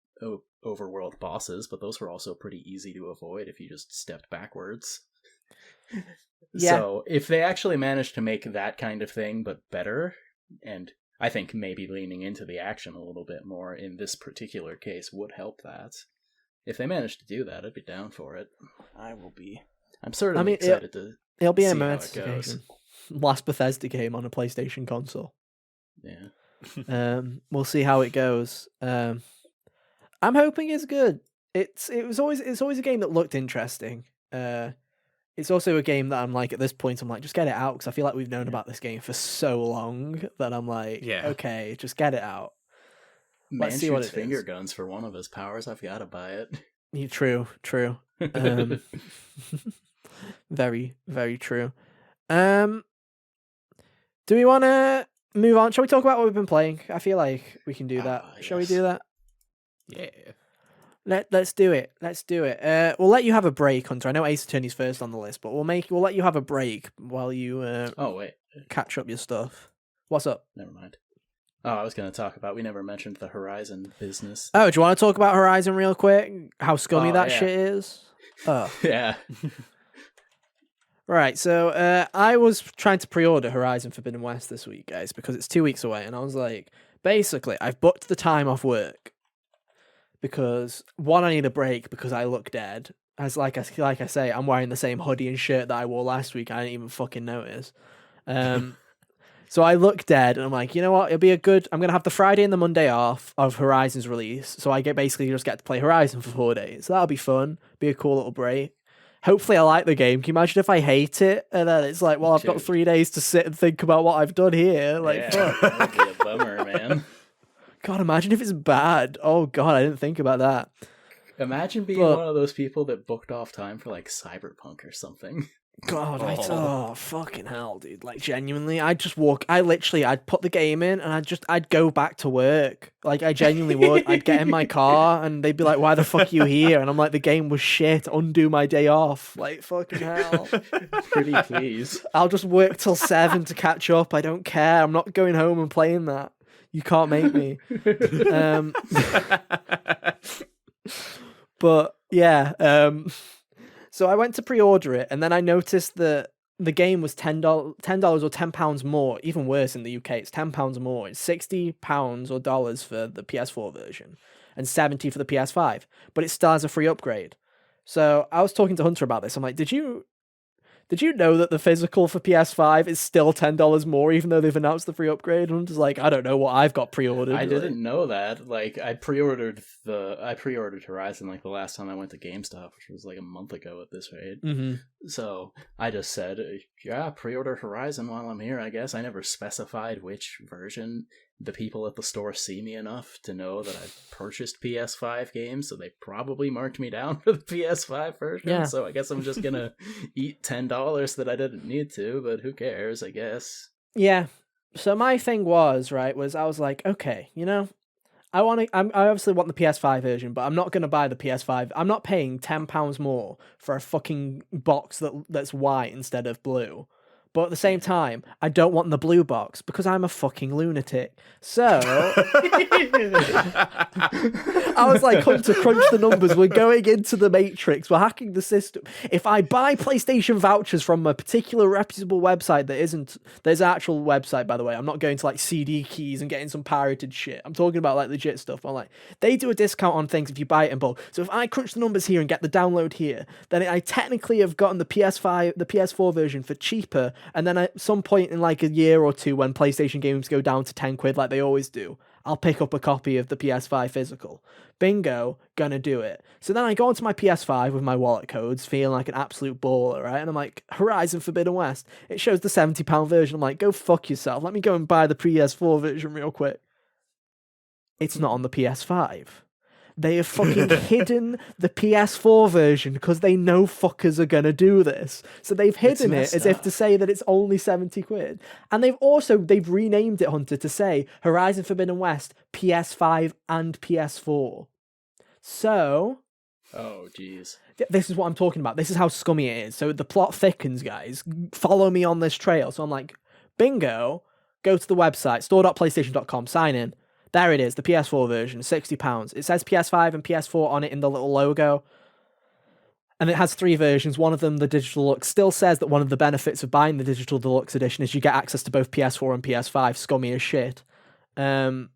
overworld bosses, but those were also pretty easy to avoid if you just stepped backwards. Yeah. So if they actually managed to make that kind of thing but better, and I think maybe leaning into the action a little bit more in this particular case would help that. If they manage to do that, I'd be down for it. I'm certainly excited to It'll be see an how it investigation. Last Bethesda game on a PlayStation console. Yeah. We'll see how it goes. I'm hoping it's good. it's always a game that looked interesting. It's also a game that I'm like, at this point, I'm like, just get it out, because I feel like we've known about this game for so long that I'm like, okay, just get it out. Man shoots finger guns for one of his powers. I've got to buy it. True. Very, very true. Do we want to move on? Shall we talk about what we've been playing? I feel like we can do that. Shall we do that? Yeah. Let's do it. We'll let you have a break, Hunter. I know Ace Attorney's first on the list, but we'll let you have a break while you catch up your stuff. What's up? Never mind. Oh, I was going to talk about, we never mentioned the Horizon business. Oh, do you want to talk about Horizon real quick? How scummy that shit is? Oh. Yeah. Right, so I was trying to pre-order Horizon Forbidden West this week, guys, because it's 2 weeks away, and I was like, basically, I've booked the time off work because, one, I need a break because I look dead. As like I say, I'm wearing the same hoodie and shirt that I wore last week. I didn't even fucking notice. So I look dead, and I'm like, you know what? I'm gonna have the Friday and the Monday off of Horizon's release, so I basically just get to play Horizon for 4 days. So that'll be fun. Be a cool little break. Hopefully I like the game. Can you imagine if I hate it? And then it's like, well, I've got 3 days to sit and think about what I've done here. Like, fuck. That would be a bummer, man. God, imagine if it's bad. Oh, God, I didn't think about that. Imagine being one of those people that booked off time for, like, Cyberpunk or something. God, fucking hell, dude. Like, genuinely, I'd put the game in and I'd go back to work. Like, I genuinely would. I'd get in my car and they'd be like, why the fuck are you here? And I'm like, the game was shit. Undo my day off. Like, fucking hell. Pretty please. I'll just work till 7 to catch up. I don't care. I'm not going home and playing that. You can't make me. But, yeah, so I went to pre-order it, and then I noticed that the game was $10 or £10 more. Even worse in the UK, it's £10 more. It's £60 or dollars for the PS4 version, and $70 for the PS5. But it still has a free upgrade. So I was talking to Hunter about this. I'm like, did you know that the physical for PS5 is still $10 more, even though they've announced the free upgrade? And I'm just like, I don't know what I've got pre-ordered. I didn't know that. Like, I pre-ordered Horizon like the last time I went to GameStop, which was like a month ago at this rate. Mm-hmm. So I just said, yeah, pre-order Horizon while I'm here, I guess. I never specified which version. The people at the store see me enough to know that I've purchased PS5 games, so they probably marked me down for the PS5 version. Yeah. So I guess I'm just gonna eat $10 that I didn't need to, but who cares, I guess. Yeah. So my thing was I was like, okay, you know, I obviously want the PS5 version, but I'm not gonna buy the PS5. I'm not paying £10 more for a fucking box that's white instead of blue. But at the same time, I don't want the blue box because I'm a fucking lunatic. So I was like, Hunter, crunch the numbers. We're going into the Matrix. We're hacking the system. If I buy PlayStation vouchers from a particular reputable website there's an actual website, by the way. I'm not going to like CD keys and getting some pirated shit. I'm talking about like legit stuff. I'm like, they do a discount on things if you buy it in bulk. So if I crunch the numbers here and get the download here, then I technically have gotten the PS4 version for cheaper. And then at some point in like a year or two, when PlayStation games go down to £10 like they always do, I'll pick up a copy of the PS5 physical. Bingo, gonna do it. So then I go onto my PS5 with my wallet codes, feeling like an absolute baller, right? And I'm like, Horizon Forbidden West. It shows the £70 version. I'm like, go fuck yourself. Let me go and buy the PS4 version real quick. It's not on the PS5. They have fucking hidden the PS4 version because they know fuckers are going to do this. So they've hidden it as if to say that it's only £70. And they've renamed it, Hunter, to say Horizon Forbidden West, PS5 and PS4. So... Oh, jeez. This is what I'm talking about. This is how scummy it is. So the plot thickens, guys. Follow me on this trail. So I'm like, bingo, go to the website, store.playstation.com, sign in. There it is, the PS4 version, £60. It says PS5 and PS4 on it in the little logo. And it has 3 versions. One of them, the Digital Deluxe, still says that one of the benefits of buying the Digital Deluxe edition is you get access to both PS4 and PS5. Scummy as shit. But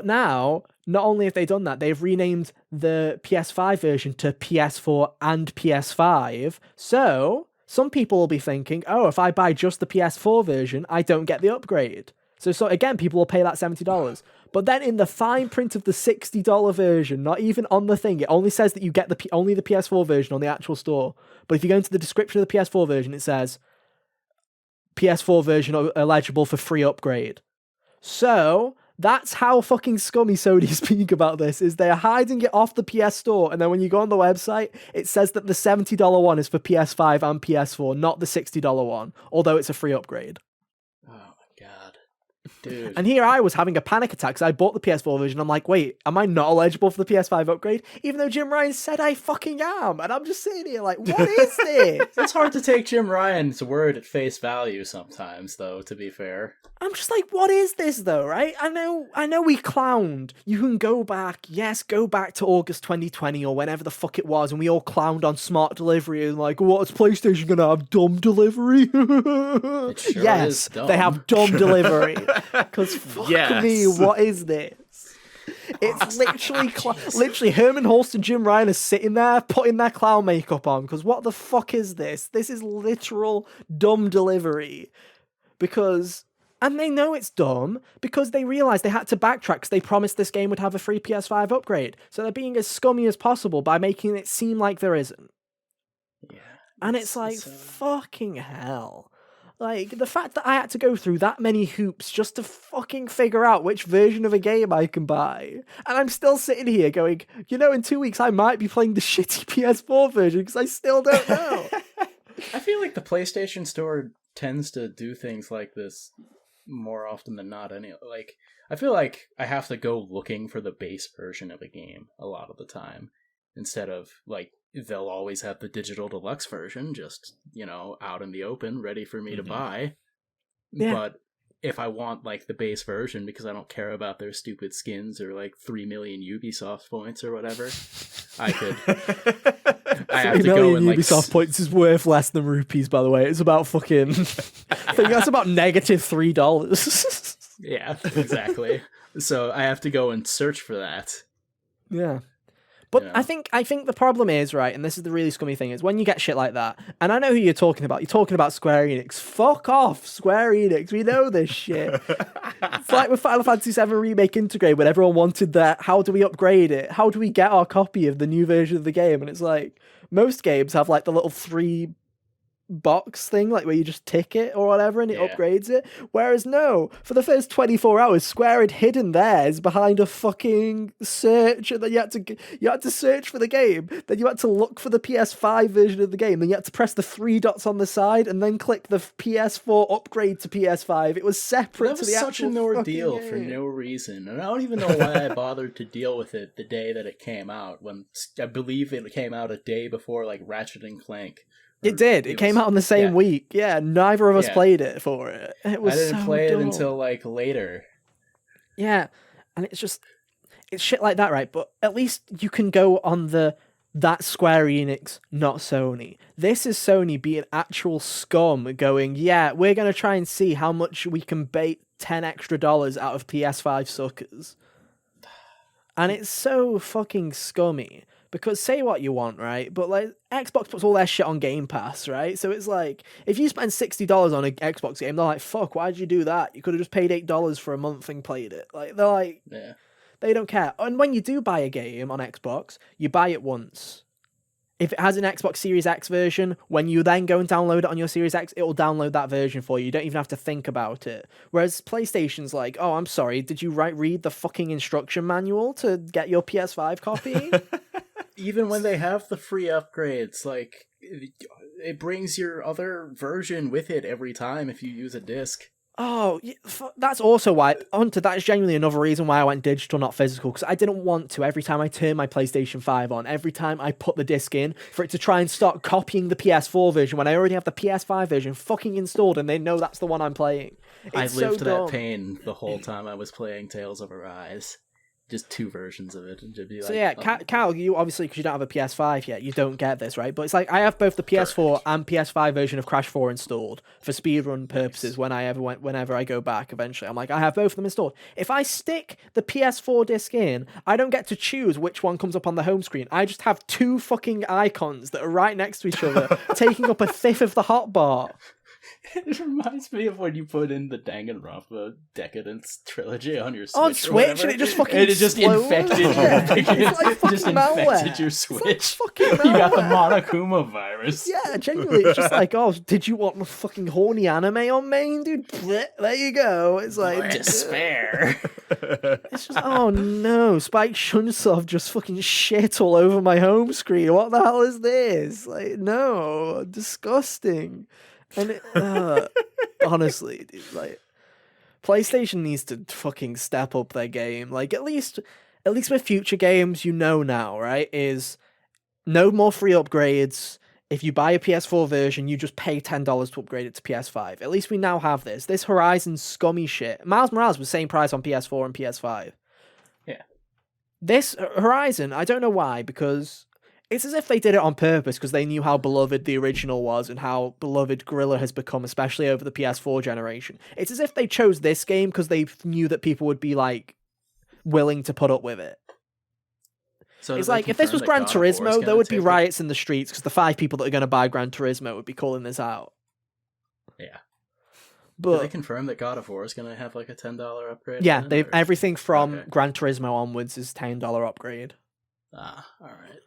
now, not only have they done that, they've renamed the PS5 version to PS4 and PS5. So, some people will be thinking, oh, if I buy just the PS4 version, I don't get the upgrade. So again, people will pay that $70. But then in the fine print of the $60 version, not even on the thing, it only says that you get only the PS4 version on the actual store. But if you go into the description of the PS4 version, it says PS4 version eligible for free upgrade. So that's how fucking scummy Sony speak about this, is they're hiding it off the PS Store, and then when you go on the website, it says that the $70 one is for PS5 and PS4, not the $60 one, although it's a free upgrade. Oh my god. Dude. And here I was having a panic attack because I bought the PS4 version. I'm like, wait, am I not eligible for the PS5 upgrade? Even though Jim Ryan said I fucking am. And I'm just sitting here like, what is this? It's hard to take Jim Ryan's word at face value sometimes, though, to be fair. I'm just like, what is this though, right? I know we clowned. You can go back to August 2020 or whenever the fuck it was, and we all clowned on smart delivery and like, what's PlayStation gonna have, dumb delivery? It sure yes, is dumb. they have dumb delivery. Because fuck Yes. me, what is this? It's literally Herman Hulst and Jim Ryan are sitting there putting their clown makeup on, because what the fuck is this? This is literal dumb delivery. And they know it's dumb because they realised they had to backtrack because they promised this game would have a free PS5 upgrade. So they're being as scummy as possible by making it seem like there isn't. Yeah. And it's like, fucking hell. Like, the fact that I had to go through that many hoops just to fucking figure out which version of a game I can buy. And I'm still sitting here going, in 2 weeks I might be playing the shitty PS4 version because I still don't know. I feel like the PlayStation Store tends to do things like this more often than not. Like, I feel like I have to go looking for the base version of a game a lot of the time, instead of like they'll always have the digital deluxe version just out in the open ready for me to buy. Yeah. But if I want like the base version because I don't care about their stupid skins or like 3 million Ubisoft points or whatever, I have to go and like Ubisoft points is worth less than rupees, by the way. It's about fucking I think that's about negative $3. Yeah, exactly. So I have to go and search for that. Yeah. But I think the problem is, right, and this is the really scummy thing, is when you get shit like that, and I know who you're talking about. You're talking about Square Enix. Fuck off, Square Enix. We know this shit. It's like with Final Fantasy VII Remake Integrate, when everyone wanted that, how do we upgrade it? How do we get our copy of the new version of the game? And it's like, most games have like the little 3 box thing, like where you just tick it or whatever and it upgrades it, whereas no, for the first 24 hours Square had hidden theirs behind a fucking search, and then you had to search for the game, then you had to look for the PS5 version of the game, then you had to press the 3 dots on the side and then click the PS4 upgrade to PS5. It was separate to the actual. That was such an ordeal for no reason, and I don't even know why I bothered to deal with it the day that it came out, when I believe it came out a day before like Ratchet and Clank. It did. It came out on the same week. Yeah, neither of us played it for it. It was I didn't so play dumb. it until like later. Yeah, and it's shit like that, right? But at least you can go on that Square Enix, not Sony. This is Sony being actual scum, going, yeah, we're going to try and see how much we can bait $10 extra out of PS5 suckers. And it's so fucking scummy. Because say what you want, right? But like Xbox puts all their shit on Game Pass, right? So it's like, if you spend $60 on an Xbox game, they're like, fuck, why'd you do that? You could have just paid $8 for a month and played it. Like, they're like, they don't care. And when you do buy a game on Xbox, you buy it once. If it has an Xbox Series X version, when you then go and download it on your Series X, it will download that version for you. You don't even have to think about it. Whereas PlayStation's like, oh, I'm sorry, did you read the fucking instruction manual to get your PS5 copy? Even when they have the free upgrades, like, it brings your other version with it every time if you use a disc. Oh, that's also why, Hunter, that is genuinely another reason why I went digital, not physical, because I didn't want to, every time I turn my PlayStation 5 on, every time I put the disc in, for it to try and start copying the PS4 version when I already have the PS5 version fucking installed and they know that's the one I'm playing. I lived that pain the whole time I was playing Tales of Arise. Just 2 versions of it, and to be so like, Cal, you obviously, because you don't have a PS5 yet, you don't get this, right? But it's like I have both the PS4 and PS5 version of Crash 4 installed for speedrun purposes. Whenever I go back eventually, I'm like, I have both of them installed. If I stick the PS4 disc in, I don't get to choose which one comes up on the home screen. I just have 2 fucking icons that are right next to each other, taking up a fifth of the hotbar. It reminds me of when you put in the Danganronpa Decadence trilogy on your Switch. On Switch, and it just fucking infected your just infected your Switch. You got the Monokuma virus. Yeah, genuinely, it's just like, oh, did you want the fucking horny anime on main, dude? There you go. It's like despair. It's just, oh no, Spike Chunsoft just fucking shit all over my home screen. What the hell is this? Like, no, disgusting. And honestly, dude, like, PlayStation needs to fucking step up their game. Like, at least with future games, you know now, right? Is no more free upgrades. If you buy a PS4 version, you just pay $10 to upgrade it to PS5. At least we now have this. This Horizon scummy shit. Miles Morales was the same price on PS4 and PS5. Yeah. This Horizon, I don't know why, because it's as if they did it on purpose because they knew how beloved the original was and how beloved Guerrilla has become, especially over the PS4 generation. It's as if they chose this game because they knew that people would be, like, willing to put up with it. So it's like, if this was Gran Turismo, there would be riots in the streets because the 5 people that are going to buy Gran Turismo would be calling this out. Yeah. But did they confirm that God of War is going to have, like, a $10 upgrade? Yeah, everything from Gran Turismo onwards is $10 upgrade. Ah, alright.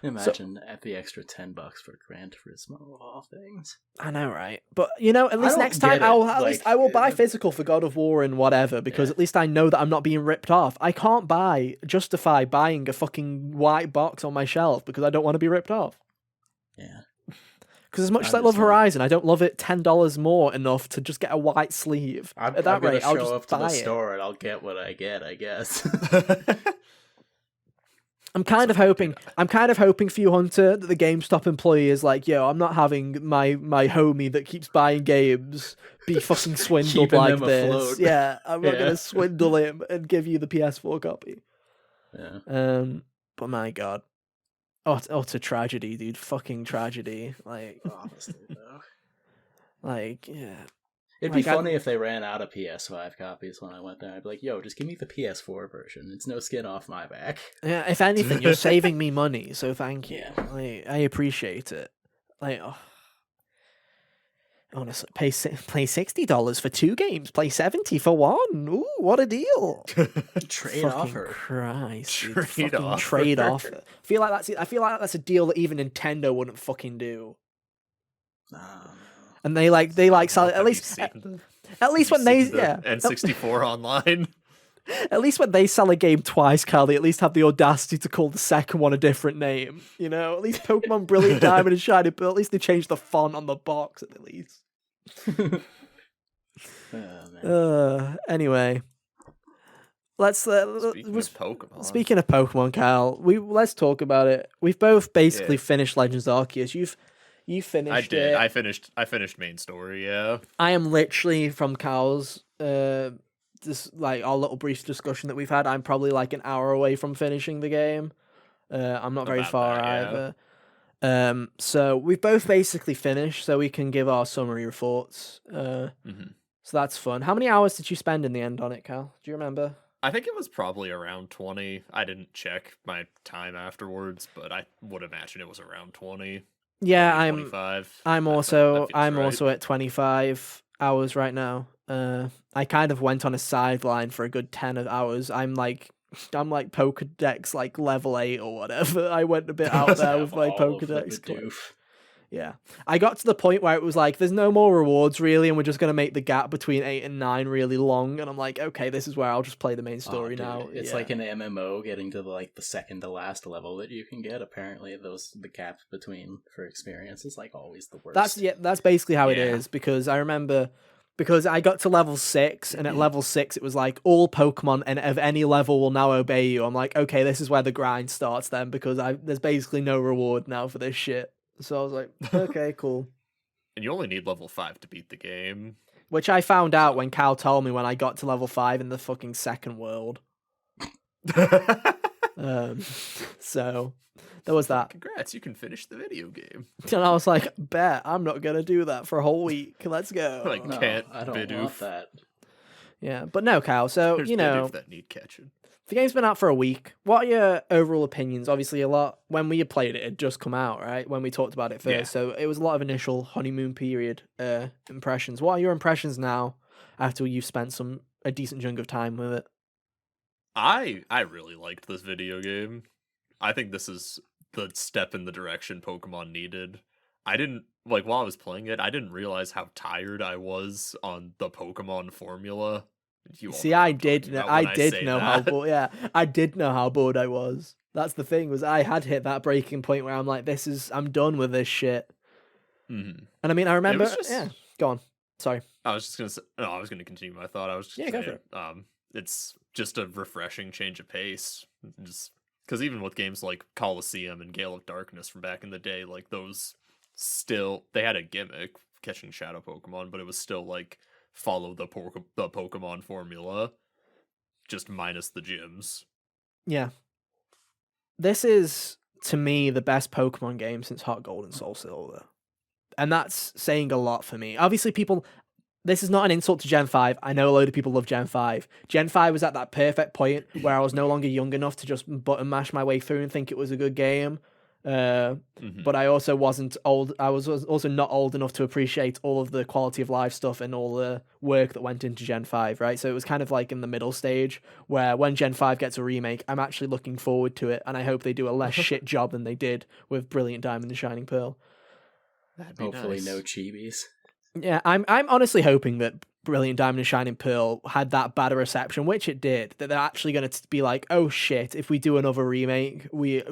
Imagine at the extra $10 for Gran Turismo of all things. I know, right? But you know, at least next time I will buy physical for God of War and whatever, because at least I know that I'm not being ripped off. I can't justify buying a fucking white box on my shelf because I don't want to be ripped off. Yeah. Because as much as I love Horizon, I don't love it $10 more enough to just get a white sleeve. At that rate, I'll just up to the store and I'll get what I get, I guess. I'm kind of hoping for you, Hunter, that the GameStop employee is like, yo, I'm not having my homie that keeps buying games be fucking swindled like this. Afloat. Yeah, I'm not gonna swindle him and give you the PS4 copy. Yeah. But my God. Utter tragedy, dude. Fucking tragedy. Like, honestly, though. Like, yeah. It'd be funny if they ran out of PS5 copies when I went there. I'd be like, yo, just give me the PS4 version. It's no skin off my back. Yeah, if anything, you're saving me money, so thank you. Yeah. Like, I appreciate it. Like, honestly, pay $60 for 2 games, play $70 for 1. Ooh, what a deal! Trade offer. Christ, trade offer. Trade offer. I feel like that's a deal that even Nintendo wouldn't fucking do. And they sell it at least when they N64 online. At least when they sell a game twice, Carl, they at least have the audacity to call the second one a different name. You know, at least Pokemon Brilliant Diamond and Shiny Pearl, at least they changed the font on the box at least. Anyway, let's Speaking of Pokemon, Kyle, let's talk about it. We've both basically finished Legends Arceus. You finished I did. it. I finished main story, yeah. I am literally, from Kyle's this like our little brief discussion that we've had, I'm probably like an hour away from finishing the game. I'm not very far either. So we've both basically finished, so we can give our summary reports. So that's fun. How many hours did you spend in the end on it, Cal? Do you remember? I think it was probably around 20. I didn't check my time afterwards, but I would imagine it was around 20. Yeah, 25. I'm also at 25 hours right now. I kind of went on a sideline for a good 10 hours. I'm like Pokedex like level 8 or whatever. I went a bit out there with my Pokedex. Yeah. I got to the point where it was like, there's no more rewards really, and we're just going to make the gap between 8 and 9 really long. And I'm like, okay, this is where I'll just play the main story now. It's like an MMO getting to like the second to last level that you can get. Apparently the gap between for experience is like always the worst. That's basically how it is, because I remember, because I got to level 6, and at level 6 it was like all Pokemon and of any level will now obey you. I'm like, okay, this is where the grind starts then, because there's basically no reward now for this shit. So I was like, okay, cool. And you only need level 5 to beat the game. Which I found out when Cal told me when I got to level 5 in the fucking second world. So there was that. Congrats, you can finish the video game. And I was like, bet, I'm not going to do that for a whole week. Let's go. I don't want that. Yeah, but no, Cal, so, There's you know, that need catching. The game's been out for a week. What are your overall opinions? Obviously, a lot when we had played it, it had just come out, right? When we talked about it first, Yeah. so it was a lot of initial honeymoon period impressions. What are your impressions now after you've spent a decent chunk of time with it? I really liked this video game. I think this is the step in the direction Pokemon needed. I didn't like while I was playing it, I didn't realize how tired I was on the Pokemon formula. You all See, know what I I'm did talking know, about I when I did say know how that. bored. Yeah, I did know how bored I was. That's the thing, was I had hit that breaking point where I'm like, I'm done with this shit. Mhm. And I mean, I remember. was just- Yeah, go on. Sorry. I was just gonna say, no, I was gonna continue my thought. I was just Yeah, go saying, for it's just a refreshing change of pace. Just because even with games like Colosseum and Gale of Darkness from back in the day, like those still they had a gimmick catching shadow Pokemon, but it was still like follow the Pokemon formula, just minus the gyms. Yeah. This is, to me, the best Pokemon game since Heart Gold and Soul Silver. And that's saying a lot for me. Obviously, this is not an insult to Gen 5. I know a load of people love Gen 5. Gen 5 was at that perfect point where I was no longer young enough to just button mash my way through and think it was a good game. But I also wasn't old. I was also not old enough to appreciate all of the quality of life stuff and all the work that went into Gen 5, right? So it was kind of like in the middle stage where when Gen 5 gets a remake, I'm actually looking forward to it. And I hope they do a less shit job than they did with Brilliant Diamond and Shining Pearl. That'd be Hopefully nice. no chibis. Yeah, I'm honestly hoping that Brilliant Diamond and Shining Pearl had that bad a reception, which it did, that they're actually going to be like, oh shit, if we do another remake, we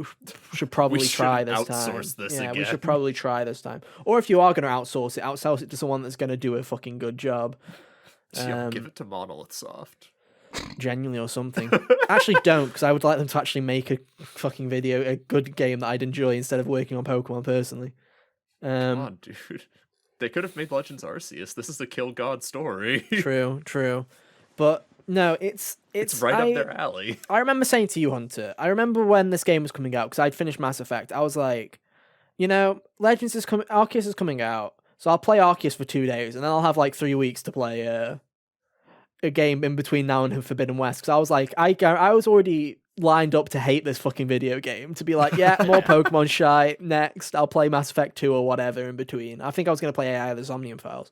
should probably try this time. Outsource this Yeah, we again. should probably try this time. Or if you are going to outsource it to someone that's going to do a fucking good job. Give it to Monolith Soft. Genuinely or something. Actually don't, because I would like them to actually make a fucking a good game that I'd enjoy instead of working on Pokemon personally. Come on, dude. They could have made Legends Arceus. This is a Kill God story. True. But no, it's right up their alley. I remember saying to you, Hunter, I remember when this game was coming out, because I'd finished Mass Effect, I was like, Arceus is coming out, so I'll play Arceus for 2 days, and then I'll have like 3 weeks to play a game in between now and Forbidden West, because I was like, I was already lined up to hate this fucking video game, to be like, yeah, more Pokemon shy, next, I'll play Mass Effect 2 or whatever in between. I think I was going to play AI the Somnium Files.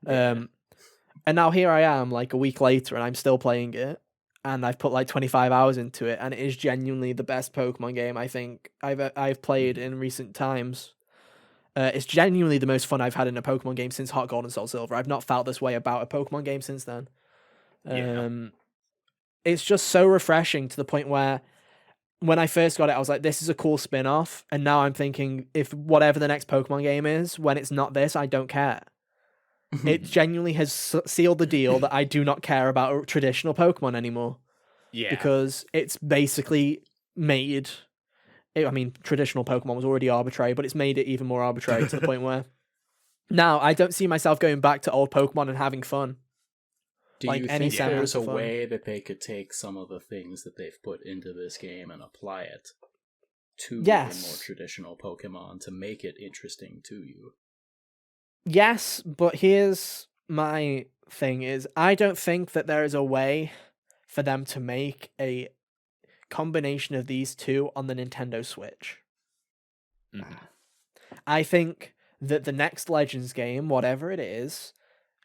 And now here I am, like a week later, and I'm still playing it, and I've put like 25 hours into it, and it is genuinely the best Pokemon game I think I've played in recent times. It's genuinely the most fun I've had in a Pokemon game since Heart Gold and Soul Silver. I've not felt this way about a Pokemon game since then. It's just so refreshing to the point where when I first got it, I was like, this is a cool spin-off. And now I'm thinking, if whatever the next Pokemon game is, when it's not this, I don't care. It genuinely has sealed the deal that I do not care about traditional Pokemon anymore. Yeah. Because it's basically made... traditional Pokemon was already arbitrary, but it's made it even more arbitrary to the point where now I don't see myself going back to old Pokemon and having fun. Do like you any think there's semblance a of fun. way that they could take some of the things that they've put into this game and apply it to the more traditional Pokemon to make it interesting to you? Yes, but here's my thing is, I don't think that there is a way for them to make a combination of these two on the Nintendo Switch. I think that the next Legends game, whatever it is,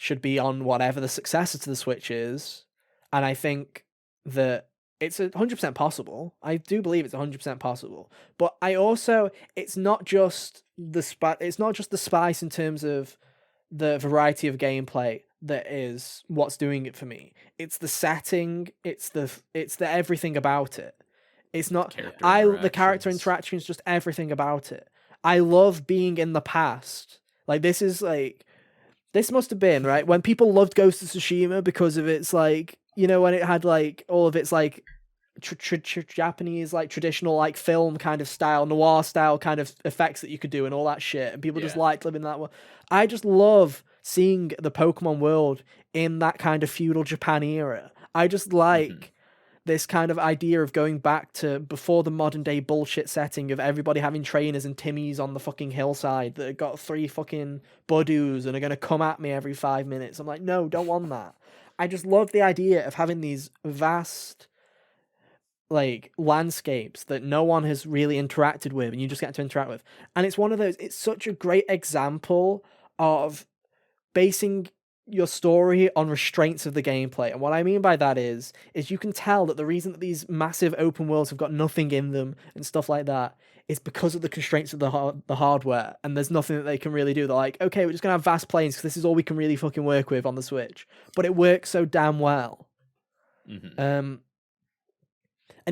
should be on whatever the successor to the Switch is, and I think that it's 100% possible. I do believe it's 100% possible, but I also it's not just the spice in terms of the variety of gameplay that is what's doing it for me. It's the setting. It's the everything about it. It's not the character interaction is just everything about it. I love being in the past. Like this must have been, right, when people loved Ghost of Tsushima because of its, like, when it had, like, all of its, like, Japanese, like, traditional, like, film kind of style, noir style kind of effects that you could do and all that shit, and people just liked living that way. I just love seeing the Pokemon world in that kind of feudal Japan era. I just like this kind of idea of going back to before the modern day bullshit setting of everybody having trainers and Timmies on the fucking hillside that have got 3 fucking Budoos and are going to come at me every 5 minutes. I'm like, no, don't want that. I just love the idea of having these vast like landscapes that no one has really interacted with, and you just get to interact with. And it's one of those. It's such a great example of basing your story on restraints of the gameplay. And what I mean by that is you can tell that the reason that these massive open worlds have got nothing in them and stuff like that is because of the constraints of the hardware, and there's nothing that they can really do. They're like, okay, we're just gonna have vast plains because this is all we can really fucking work with on the Switch. But it works so damn well. And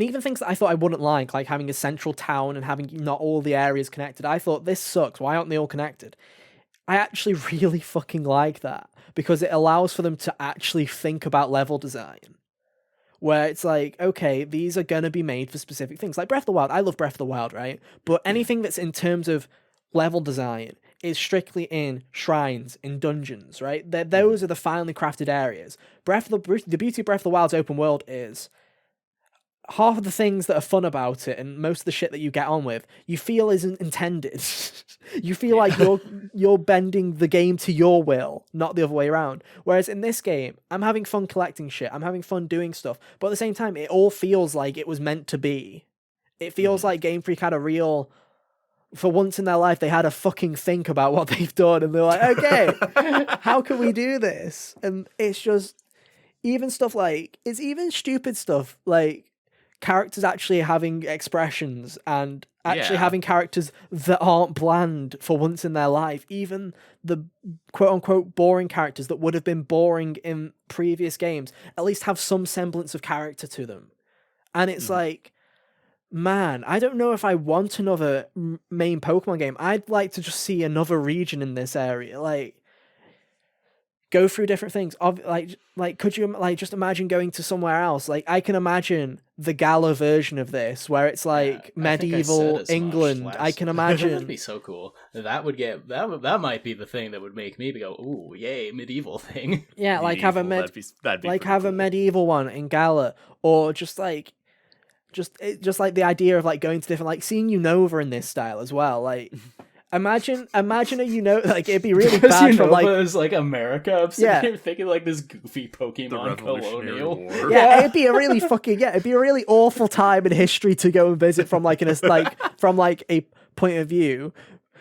even things that I thought I wouldn't like having a central town and having not all the areas connected. I thought, this sucks. Why aren't they all connected? I actually really fucking like that, because it allows for them to actually think about level design. Where it's like, okay, these are going to be made for specific things. Like Breath of the Wild. I love Breath of the Wild, right? But anything that's in terms of level design is strictly in shrines, in dungeons, right? Those are the finely crafted areas. The beauty of Breath of the Wild's open world is half of the things that are fun about it and most of the shit that you get on with, you feel isn't intended. You feel like you're bending the game to your will, not the other way around. Whereas in this game, I'm having fun collecting shit. I'm having fun doing stuff. But at the same time, it all feels like it was meant to be. It feels like Game Freak had a real... For once in their life, they had a fucking think about what they've done. And they're like, okay, how can we do this? And it's just... Even stuff like... It's even stupid stuff like... characters actually having expressions and actually having characters that aren't bland for once in their life. Even the quote-unquote boring characters that would have been boring in previous games at least have some semblance of character to them. And it's like, man, I don't know if I want another main Pokemon game. I'd like to just see another region in this area. Like, go through different things. Like, could you just imagine going to somewhere else? Like, I can imagine the Gala version of this, where it's like medieval England. I can imagine. That'd be so cool. That might be the thing that would make me go, "Ooh, yay, medieval thing." Yeah, like Medieval, have that'd be have cool. a medieval one in Gala, or just like the idea of like going to different, like seeing Unova in this style as well, like. Imagine a like it'd be really bad for like is like America. I'm sitting here thinking like this goofy Pokemon colonial. War. Yeah, it'd be a really it'd be a really awful time in history to go and visit from like from like a point of view.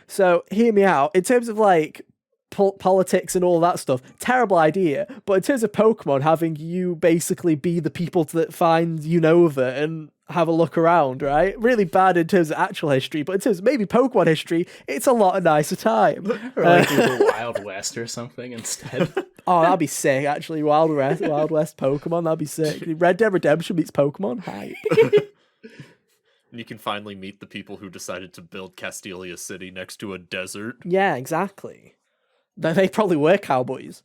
So hear me out in terms of like politics and all that stuff. Terrible idea, but in terms of Pokemon, having you basically be the people that find Unova and have a look around, right? Really bad in terms of actual history, but in terms of maybe Pokemon history, it's a lot of nicer time. Or like do the Wild West or something instead. Oh, that'd be sick, actually. Wild West Pokemon, that'd be sick. Red Dead Redemption meets Pokemon, hype. And you can finally meet the people who decided to build Castelia City next to a desert. Yeah, exactly. They probably were cowboys.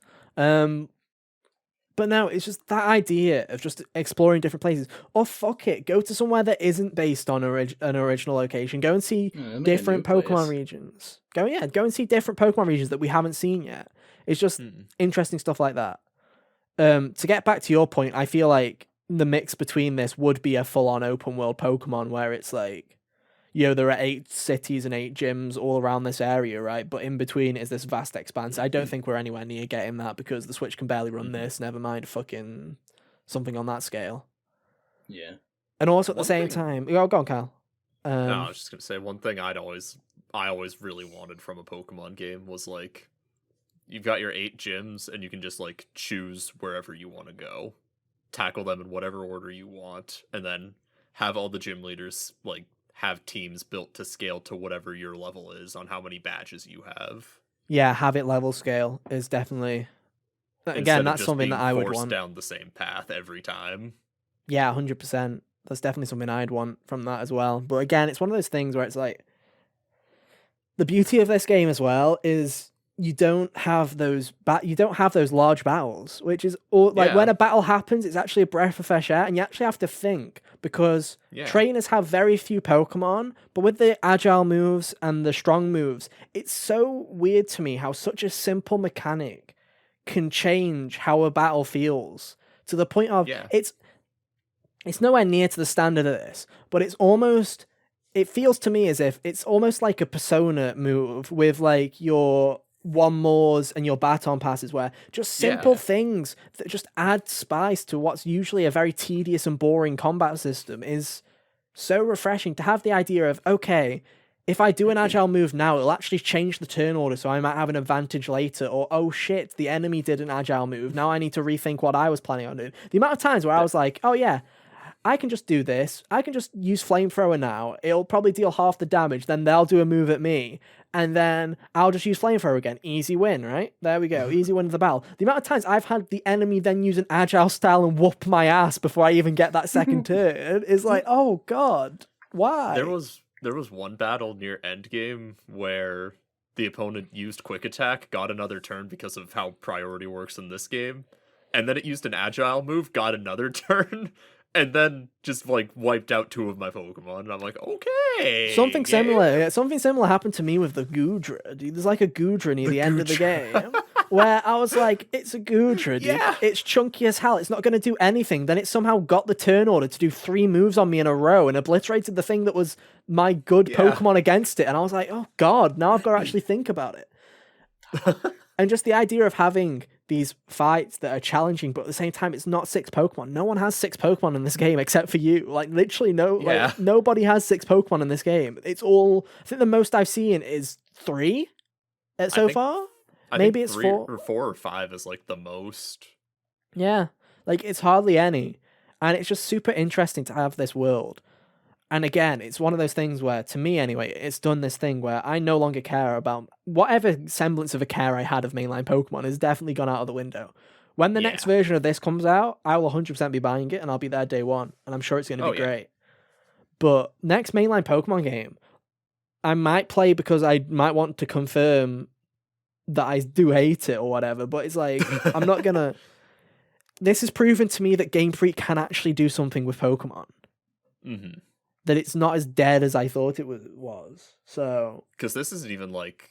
But no, it's just that idea of just exploring different places. Or fuck it, go to somewhere that isn't based on an original location. Go and see different Pokemon regions. Go and see different Pokemon regions that we haven't seen yet. It's just interesting stuff like that. To get back to your point, I feel like the mix between this would be a full-on open world Pokemon where it's like, there are 8 cities and 8 gyms all around this area, right? But in between is this vast expanse. I don't think we're anywhere near getting that because the Switch can barely run this, never mind fucking something on that scale. Yeah. And also at the same time... Go on, Kyle. No, I was just going to say, one thing I always really wanted from a Pokemon game was, like, you've got your 8 gyms, and you can just, like, choose wherever you want to go. Tackle them in whatever order you want, and then have all the gym leaders, like, have teams built to scale to whatever your level is on how many badges you have. Yeah, have it level scale is definitely... Again, that's something that I would want. Down the same path every time. Yeah, 100%. That's definitely something I'd want from that as well. But again, it's one of those things where it's like... The beauty of this game as well is you don't have those large battles, which is when a battle happens, it's actually a breath of fresh air, and you actually have to think because trainers have very few Pokemon, but with the agile moves and the strong moves, it's so weird to me how such a simple mechanic can change how a battle feels to the point of it's nowhere near to the standard of this, but it feels to me as if it's almost like a Persona move with like your one mores and your baton passes, where just simple Yeah. things that just add spice to what's usually a very tedious and boring combat system is so refreshing. To have the idea of, okay, if I do an agile move now, it'll actually change the turn order, so I might have an advantage later. Or, oh shit, the enemy did an agile move. Now I need to rethink what I was planning on doing. The amount of times where I was like, oh yeah, I can just do this. I can just use flamethrower now. It'll probably deal half the damage. Then they'll do a move at me. And then I'll just use flamethrower again. Easy win, right? There we go. Easy win of the battle. The amount of times I've had the enemy then use an agile style and whoop my ass before I even get that second turn is like, oh god, why? There was one battle near endgame where the opponent used quick attack, got another turn because of how priority works in this game, and then it used an agile move, got another turn, and then just like wiped out 2 of my Pokemon. And I'm like, okay. Something similar happened to me with the Goodra, dude. There's like a Goodra near the end of the game where I was like, it's a Goodra, dude. Yeah. It's chunky as hell. It's not going to do anything. Then it somehow got the turn order to do 3 moves on me in a row and obliterated the thing that was my good Pokemon against it. And I was like, oh god, now I've got to actually think about it. And just the idea of having these fights that are challenging, but at the same time, it's not 6 Pokemon. No one has 6 Pokemon in this game except for you. Like, literally, nobody has 6 Pokemon in this game. It's all, I think the most I've seen is 3 far. Maybe it's 3 4. or 4 or 5 is like the most. Yeah. Like, it's hardly any. And it's just super interesting to have this world. And again, it's one of those things where, to me anyway, it's done this thing where I no longer care about whatever semblance of a care I had of mainline Pokemon has definitely gone out of the window. When the next version of this comes out, I will 100% be buying it and I'll be there day one. And I'm sure it's going to be great. But next mainline Pokemon game, I might play because I might want to confirm that I do hate it or whatever. But it's like, I'm not going to... This has proven to me that Game Freak can actually do something with Pokemon. Mm-hmm. That it's not as dead as I thought it was. So, because this isn't even like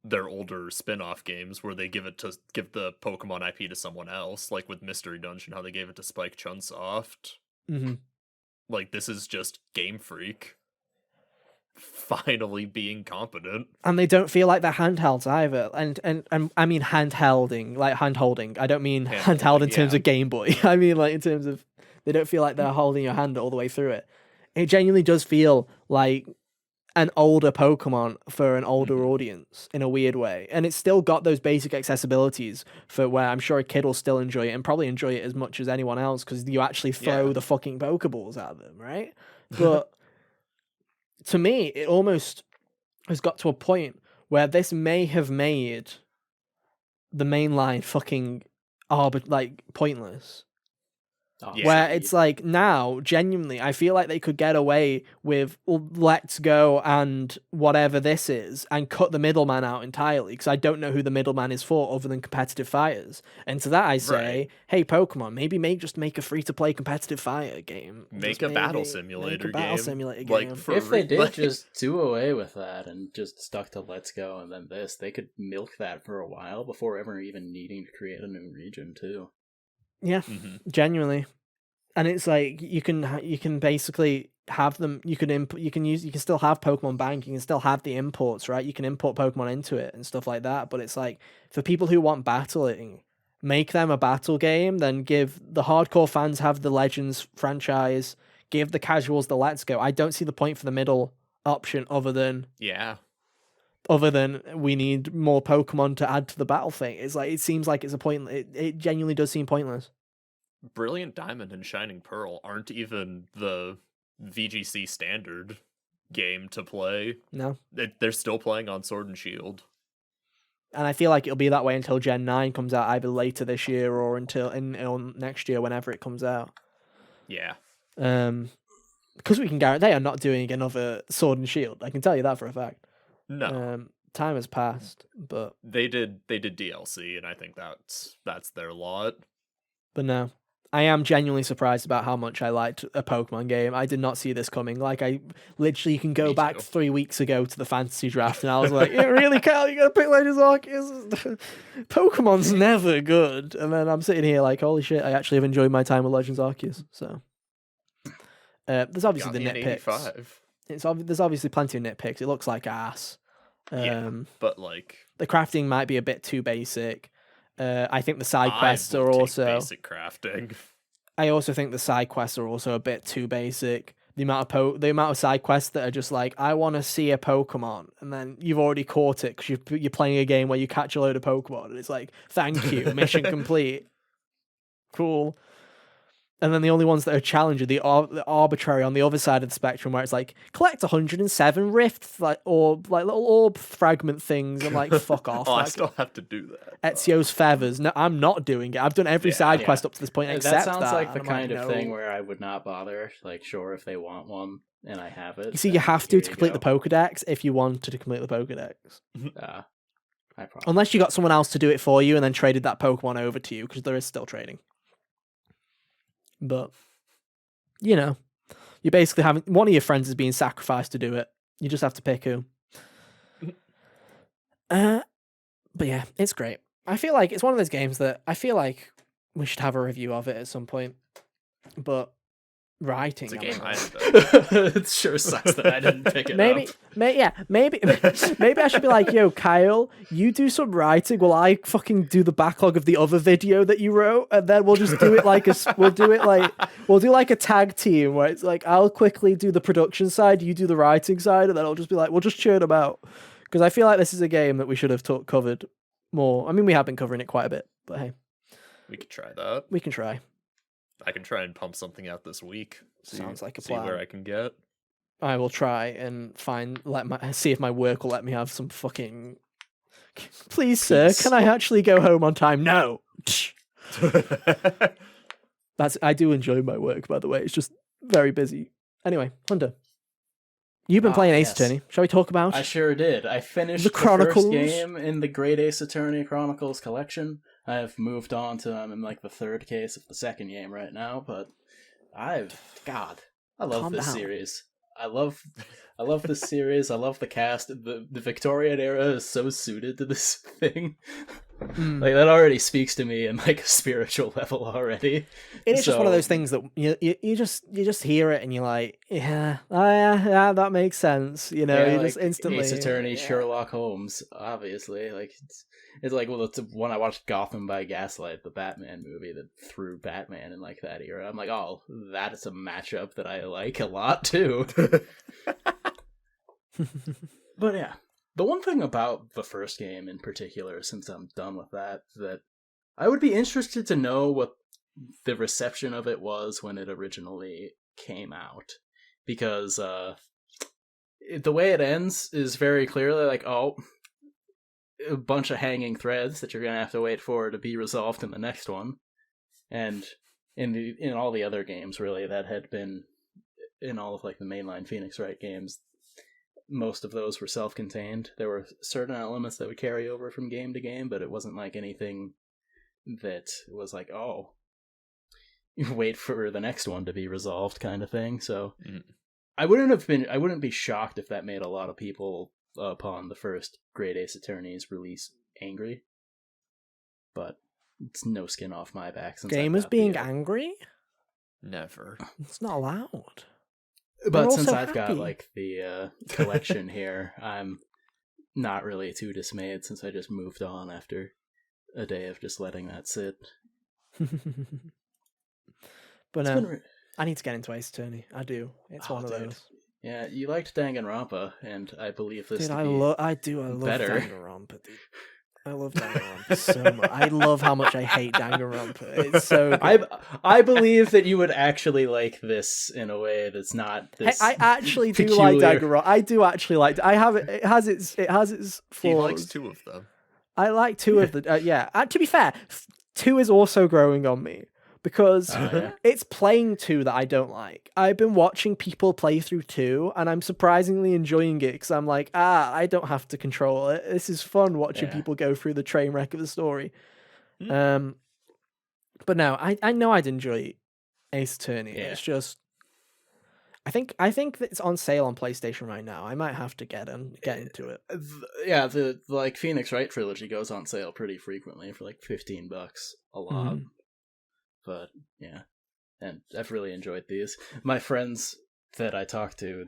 their older spin-off games where they give the Pokemon IP to someone else, like with Mystery Dungeon, how they gave it to Spike Chunsoft. mm-hmm. Like, this is just Game Freak finally being competent. And they don't feel like they're handhelds either. And I mean handholding. I don't mean handheld in terms of Game Boy. I mean like in terms of they don't feel like they're holding your hand all the way through it. It genuinely does feel like an older Pokemon for an older audience in a weird way. And it's still got those basic accessibilities for where I'm sure a kid will still enjoy it and probably enjoy it as much as anyone else because you actually throw the fucking Pokeballs at them, right? But to me, it almost has got to a point where this may have made the mainline fucking pointless. Where it's like now, genuinely, I feel like they could get away with Let's Go and whatever this is and cut the middleman out entirely because I don't know who the middleman is for other than competitive fighters. And to that I say, hey, Pokemon, maybe make a free-to-play competitive fire game. Make a battle simulator game. Like, if they did just do away with that and just stuck to Let's Go and then this, they could milk that for a while before ever even needing to create a new region too. Yeah, genuinely, and it's like you can basically have them. You can still have Pokemon Bank. You can still have the imports, right? You can import Pokemon into it and stuff like that. But it's like for people who want battling, make them a battle game. Then give the hardcore fans have the Legends franchise. Give the casuals the Let's Go. I don't see the point for the middle option other than we need more Pokemon to add to the battle thing. It's like it seems like it's a point. It genuinely does seem pointless. Brilliant Diamond and Shining Pearl aren't even the VGC standard game to play. No, they're still playing on Sword and Shield. And I feel like it'll be that way until Gen 9 comes out, either later this year or until next year, whenever it comes out. Yeah. Because we can guarantee they are not doing another Sword and Shield. I can tell you that for a fact. No. Time has passed, but they did DLC, and I think that's their lot. But no, I am genuinely surprised about how much I liked a Pokemon game. I did not see this coming. Like I literally can go back 3 weeks ago to the fantasy draft, and I was like, "Yeah, really, Cal, you gotta pick Legends Arceus. Pokemon's never good." And then I'm sitting here like, "Holy shit! I actually have enjoyed my time with Legends Arceus." So there's obviously the nitpicks. There's obviously plenty of nitpicks. It looks like ass. But like the crafting might be a bit too basic. I think the side I quests would are take also. basic crafting. I also think the side quests are also a bit too basic. The amount of side quests that are just like, I want to see a Pokemon, and then you've already caught it because you're playing a game where you catch a load of Pokemon, and it's like, thank you, mission complete. Cool. And then the only ones that are challenging, the arbitrary on the other side of the spectrum, where it's like, collect 107 rifts, or little orb fragment things. I'm like, fuck off. I still have to do that. Ezio's feathers. No, I'm not doing it. I've done every side quest up to this point except that. Sounds like the kind of no. thing where I would not bother. Like, sure, if they want one and I have it. You see, you have to complete the Pokedex if you wanted to complete the Pokedex. Unless you got someone else to do it for you and then traded that Pokemon over to you, because there is still trading. But, you're basically having one of your friends is being sacrificed to do it. You just have to pick who. But yeah, it's great. I feel like it's one of those games that I feel like we should have a review of it at some point. But writing, it's a game it sure sucks that I didn't pick it up. Maybe I should be like, yo, Kyle, you do some writing while I fucking do the backlog of the other video that you wrote, and then we'll just do it we'll do like a tag team where it's like, I'll quickly do the production side, you do the writing side, and then I'll just be like, we'll just churn them out. Because I feel like this is a game that we should have covered more. I mean, we have been covering it quite a bit, but hey. We could try that. We can try. I can try and pump something out this week. Sounds like a plan. See where I can get. I will try and see if my work will let me have some fucking. Please, sir, can I actually go home on time? No. I do enjoy my work, by the way. It's just very busy. Anyway, Hunter, you've been playing Ace Attorney. Shall we talk about? I sure did. I finished the Chronicles. First game in the Great Ace Attorney Chronicles collection. I've moved on to I'm in like the third case of the second game right now, but I love this series. I love this series. I love the cast. The Victorian era is so suited to this thing. Like that already speaks to me in like a spiritual level already. It is just one of those things that you just hear it and you're like, yeah, that makes sense. You like, just instantly. Ace Attorney, Sherlock Holmes, obviously. Like it's like, well, it's when I watched Gotham by Gaslight, the Batman movie that threw Batman in like that era. I'm like, oh, that is a matchup that I like a lot too. But yeah. The one thing about the first game in particular, since I'm done with that I would be interested to know what the reception of it was when it originally came out. Because the way it ends is very clearly like, oh, a bunch of hanging threads that you're going to have to wait for to be resolved in the next one. And in all the other games, really, that had been in all of like the mainline Phoenix Wright games, most of those were self-contained. There were certain elements that would carry over from game to game, but it wasn't like anything that was like, oh, you wait for the next one to be resolved kind of thing. So I wouldn't be shocked if that made a lot of people upon the first Great Ace Attorney's release angry. But it's no skin off my back. Since gamers being angry? Never. It's not allowed. But since I've got like the collection here, I'm not really too dismayed since I just moved on after a day of just letting that sit. But I need to get into Ace Attorney. I do. It's one of those. Yeah, you liked Danganronpa, and I believe this. Dude, I love better. Danganronpa, dude. I love Danganronpa so much. I love how much I hate Danganronpa. It's so good. I believe that you would actually like this in a way that's not this. I actually do peculiar. like Danganronpa. I do actually like. I have it. It has its flaws. He likes two of them. I like two of the. Yeah. To be fair, 2 is also growing on me. Because it's playing 2 that I don't like. I've been watching people play through 2, and I'm surprisingly enjoying it, because I'm like, I don't have to control it. This is fun watching people go through the train wreck of the story. But no, I know I'd enjoy Ace Attorney. Yeah. It's just... I think that it's on sale on PlayStation right now. I might have to get into it. Yeah, the like Phoenix Wright trilogy goes on sale pretty frequently for like $15 a lot. Mm-hmm. But yeah, and I've really enjoyed these. My friends that I talk to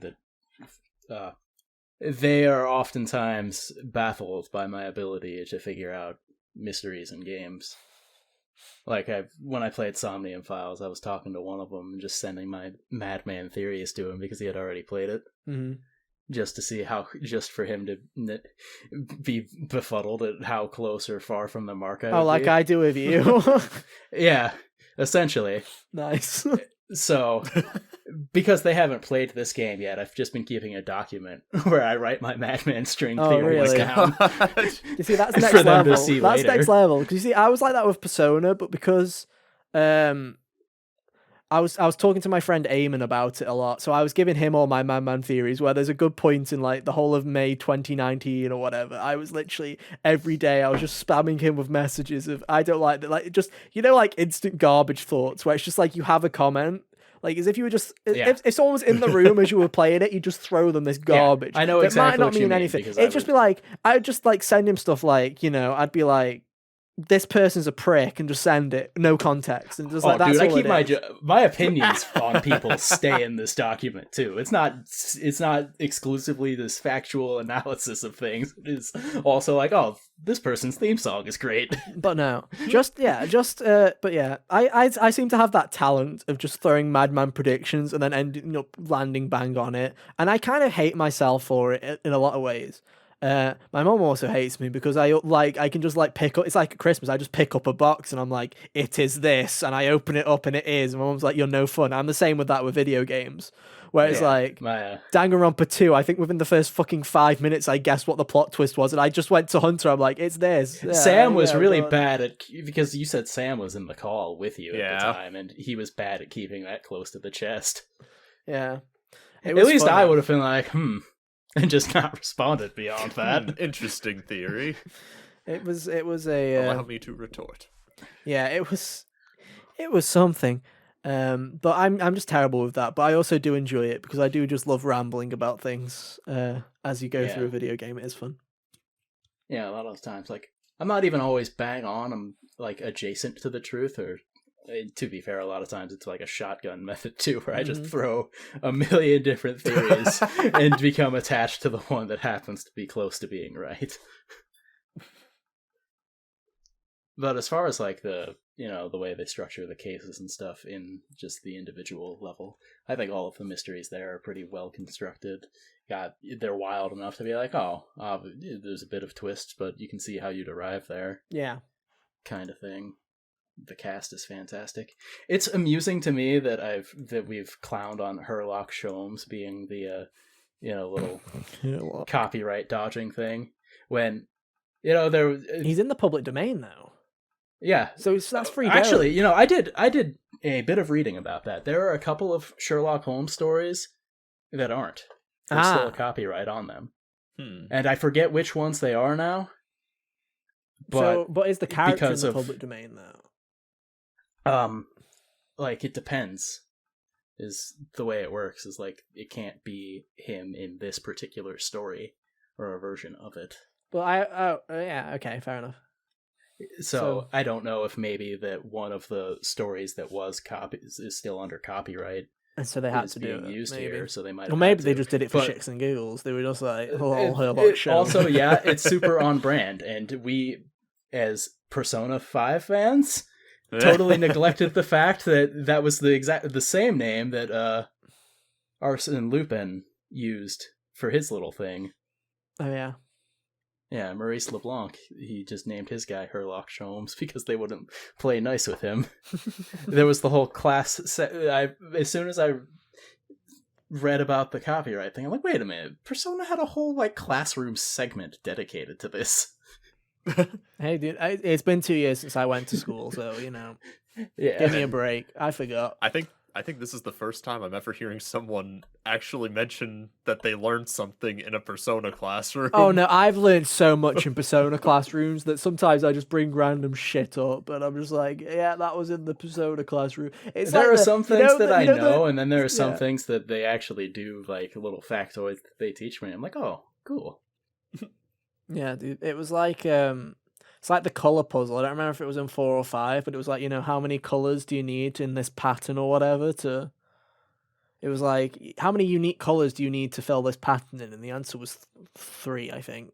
that they are oftentimes baffled by my ability to figure out mysteries in games. Like, when I played Somnium Files, I was talking to one of them and just sending my madman theories to him because he had already played it. Mm-hmm. Just to see just for him to be befuddled at how close or far from the mark I would like be. I do with you. Yeah, essentially. Nice. So, because they haven't played this game yet, I've just been keeping a document where I write my madman string theories really? down. You see, that's next For them to level. see That's later. next level. Because you see, I was like that with Persona, but because I was talking to my friend Eamon about it a lot, so I was giving him all my madman theories. Where there's a good point in like the whole of May 2019 or whatever. I was literally every day I was just spamming him with messages of I don't like that, like just like instant garbage thoughts where it's just like you have a comment. Like, as if you were just... If someone was in the room as you were playing it, you just throw them this garbage. I know exactly It might not what you mean mean, anything. because It'd just be like... I'd just, like, send him stuff like, I'd be like, this person's a prick, and just send it. No context. And just like, that's dude, all I keep my opinions on people stay in this document, too. It's not exclusively this factual analysis of things. It is also like, oh, this person's theme song is great. But no, but yeah, I seem to have that talent of just throwing madman predictions and then ending up landing bang on it, and I kind of hate myself for it in a lot of ways. My mom also hates me because I can just like pick up. It's like at Christmas, I just pick up a box and I'm like, it is this, and I open it up and it is. And my mom's like, you're no fun. I'm the same with that with video games. Where it's like Danganronpa 2, I think within the first fucking 5 minutes I guessed what the plot twist was, and I just went to Hunter, I'm like, it's this. Yeah, Sam was really bad at, because you said Sam was in the call with you at the Yeah. time, and he was bad at keeping that close to the chest. Yeah. At least I would have been like, and just not responded beyond that. Interesting theory. It was a Allow me to retort. yeah, it was something. But I'm just terrible with that. But I also do enjoy it because I do just love rambling about things as you go through a video game. It is fun. Yeah, a lot of times, like, I'm not even always bang on. I'm like adjacent to the truth, or to be fair, a lot of times it's like a shotgun method too, where I just throw a million different theories and become attached to the one that happens to be close to being right. But as far as like the way they structure the cases and stuff in just the individual level, I think all of the mysteries there are pretty well constructed. They're wild enough to be like, there's a bit of twist, but you can see how you'd arrive there. Yeah. Kind of thing. The cast is fantastic. It's amusing to me that we've clowned on Herlock Sholmes being the little copyright dodging thing, when he's in the public domain though. Yeah, so that's free. Actually, I did a bit of reading about that. There are a couple of Sherlock Holmes stories that aren't. There's still a copyright on them, and I forget which ones they are now. But is the character in the public domain though? Like, it depends. Is the way it works. Is like, it can't be him in this particular story or a version of it. Well, yeah, okay, fair enough. So I don't know if maybe that one of the stories that was is still under copyright, and so they had to do it. Used maybe. Here, so they might. Well, maybe they just did it for shits and giggles. They were just like, show. Also, yeah, it's super on brand, and we, as Persona 5 fans, totally neglected the fact that was the same name that Arsene Lupin used for his little thing. Oh yeah. Yeah, Maurice LeBlanc, he just named his guy Herlock Sholmes because they wouldn't play nice with him. There was the whole class... as soon as I read about the copyright thing, I'm like, wait a minute, Persona had a whole like classroom segment dedicated to this. Hey, dude, it's been 2 years since I went to school, so, yeah. Give me a break. I forgot. I think this is the first time I'm ever hearing someone actually mention that they learned something in a Persona classroom. Oh no, I've learned so much in Persona classrooms that sometimes I just bring random shit up, and I'm just like, yeah, that was in the Persona classroom. There are some things that I know, and then there are some things that they actually do, like little factoids that they teach me. I'm like, oh, cool. Yeah, dude, it was like it's like the color puzzle. I don't remember if it was in 4 or 5, but it was like, how many colors do you need in this pattern or whatever to It was like, how many unique colors do you need to fill this pattern in? And the answer was 3, I think.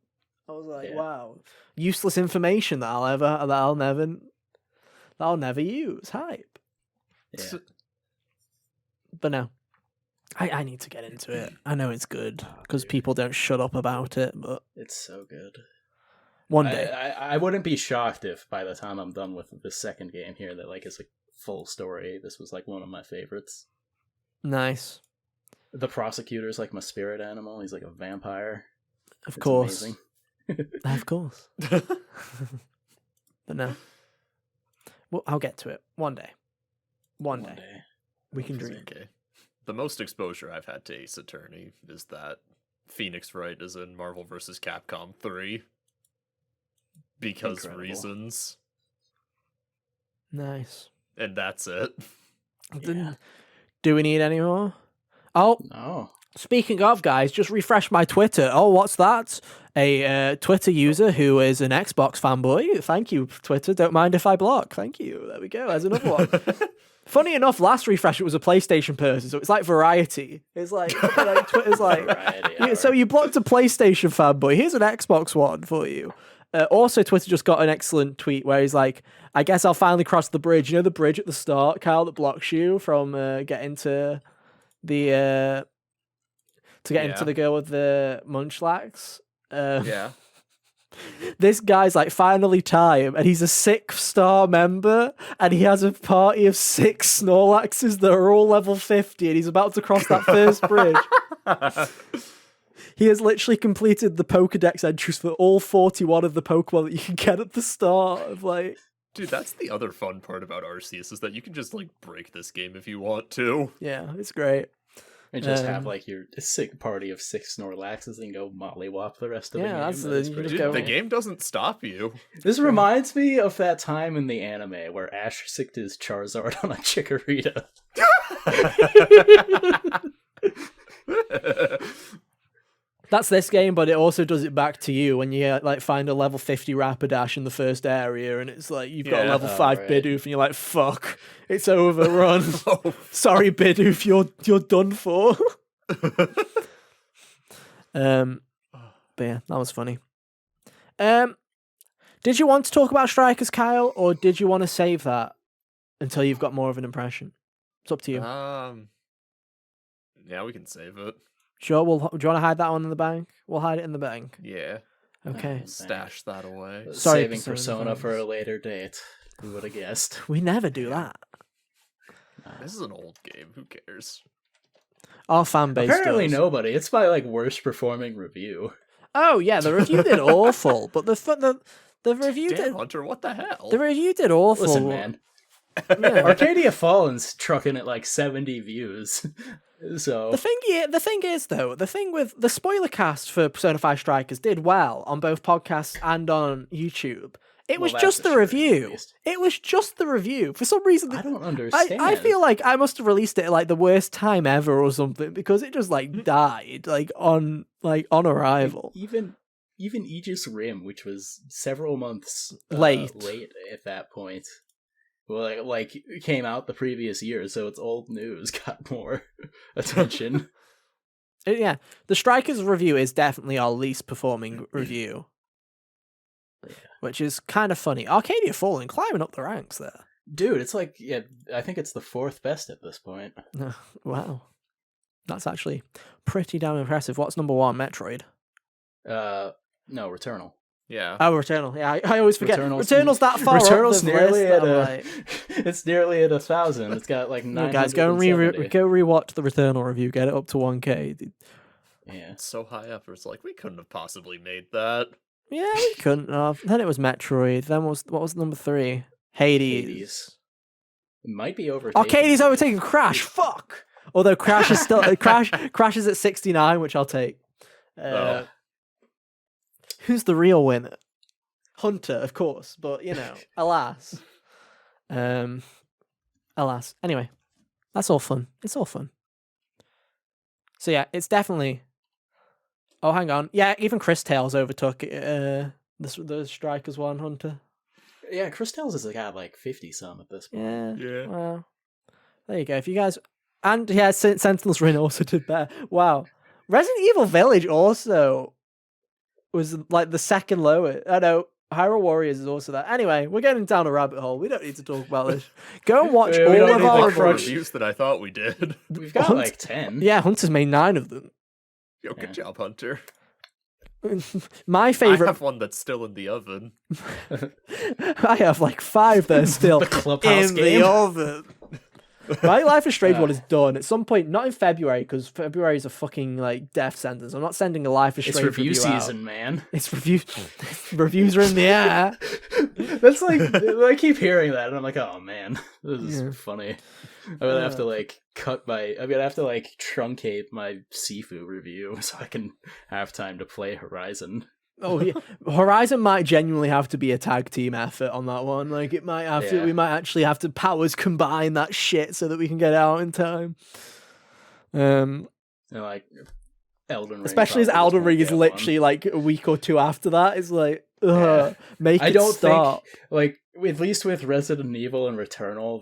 I was like, wow, useless information that I'll never use. Hype. Yeah. But no, I need to get into it. I know it's good because people don't shut up about it, but it's so good. One day, I wouldn't be shocked if by the time I'm done with the second game here that like it's a full story. This was like one of my favorites. Nice. The prosecutor's like my spirit animal. He's like a vampire. Of It's course. amazing. Of course. But no. Well, I'll get to it one day. One day. We can dream. Okay. The most exposure I've had to Ace Attorney is that Phoenix Wright is in Marvel vs. Capcom 3. Because Incredible. reasons. Nice. And that's it. Yeah. Do we need any more? Oh, No. speaking of, guys, just refresh my Twitter. Oh, what's that? A Twitter user who is an Xbox fanboy. Thank you, Twitter. Don't mind if I block. Thank you. There we go. There's another one. Funny enough, last refresh it was a PlayStation person, so it's like variety. It's like Twitter's like, Variety, so you blocked a PlayStation fanboy. Here's an Xbox one for you. Also, Twitter just got an excellent tweet where he's like, I guess I'll finally cross the bridge. You know the bridge at the start, Kyle, that blocks you from getting to the into the girl with the munchlax. Yeah. This guy's like finally time, and he's a 6-star member, and he has a party of 6 Snorlaxes that are all level 50, and he's about to cross that first bridge. He has literally completed the Pokedex entries for all 41 of the Pokemon that you can get at the start of like. Dude, that's the other fun part about Arceus is that you can just like break this game if you want to. Yeah, it's great. And just have like your sick party of 6 Snorlaxes and go mollywop the rest of the game. That's That is you pretty just Dude, go. the game doesn't stop you. This reminds me of that time in the anime where Ash sicked his Charizard on a Chikorita. That's this game, but it also does it back to you when you like find a level 50 Rapidash in the first area, and it's like you've got a level 5 right. Bidoof, and you're like, "Fuck, it's overrun." Sorry, Bidoof, you're done for. But yeah, that was funny. Did you want to talk about Strikers, Kyle, or did you want to save that until you've got more of an impression? It's up to you. Yeah, we can save it. Sure. Do you want to hide that one in the bank? We'll hide it in the bank. Yeah. Okay. Stash that away. Sorry, Saving Persona for a later date. Who would have guessed? We never do that. This is an old game. Who cares? Our fan base Apparently does. nobody. It's my like worst performing review. Oh yeah, the review did awful, but the review Damn, did Hunter, what the hell? the review did awful. Listen, man. Yeah. Arcadia Fallen's trucking at like 70 views. So The thing is though, the thing with the spoiler cast for Persona 5 Strikers did well on both podcasts and on YouTube. It was Well, just that's the a shame, at review. least. It was just the review. For some reason, I don't understand. I feel like I must have released it at like the worst time ever or something because it just like died on arrival. Even Aegis Rim, which was several months Late at that point, well, like came out the previous year, so it's old news got more attention. Yeah, the Strikers review is definitely our least performing review, which is kind of funny. Arcadia Fallen climbing up the ranks there. Dude, it's like I think it's the 4th best at this point. Wow, that's actually pretty damn impressive. What's number 1? Metroid. No, Returnal. Yeah. Oh, Returnal. Yeah, I always forget. Returnal's that far. Returnal's up the nearly list, at it's nearly at 1,000. It's got like 970. Guys, go rewatch the Returnal review. Get it up to 1K. Yeah, It's so high up, it's like, we couldn't have possibly made that. Yeah, we couldn't have. Then it was Metroid. Then what was number 3? Hades. It might be overtaken. Arcadie's overtaking Crash. Fuck. Although Crash is still Crash is at 69, which I'll take. Who's the real winner? Hunter, of course, but alas. Alas. Anyway, that's all fun. It's all fun. So yeah, it's definitely. Oh, hang on. Yeah, even Chris Tales overtook the Strikers one, Hunter. Yeah, Chris Tales has got like 50 some at this point. Yeah. Yeah. Well, there you go. If you guys And yeah, Sentinel's Reign also did better. Wow. Resident Evil Village also was like the second lowest. I know. Hyrule Warriors is also that. Anyway, we're getting down a rabbit hole. We don't need to talk about this. Go and watch We all don't of need our like reviews that I thought we did. We've got like 10. Yeah, Hunter's made 9 of them. Yo, good job, Hunter. My favorite. I have one that's still in the oven. I have like 5 that are still The Clubhouse in game. the oven. My Life is Strange one is done at some point, not in February, because February is a fucking like death sentence. I'm not sending a Life is It's Strange review out. season, man. It's review. Reviews are in the air. That's like I keep hearing that, and I'm like, oh man, this is funny. I'm gonna have to like I'm gonna have to like truncate my Sifu review so I can have time to play Horizon. Oh yeah, Horizon might genuinely have to be a tag team effort on that one. Like it might have to. Yeah. We might actually have to powers combine that shit so that we can get it out in time. And like Elden Ring, Especially as probably Elden just Ring won't is get literally like a week or 2 after that. It's like, Yeah. make I it don't stop. think like at least with Resident Evil and Returnal,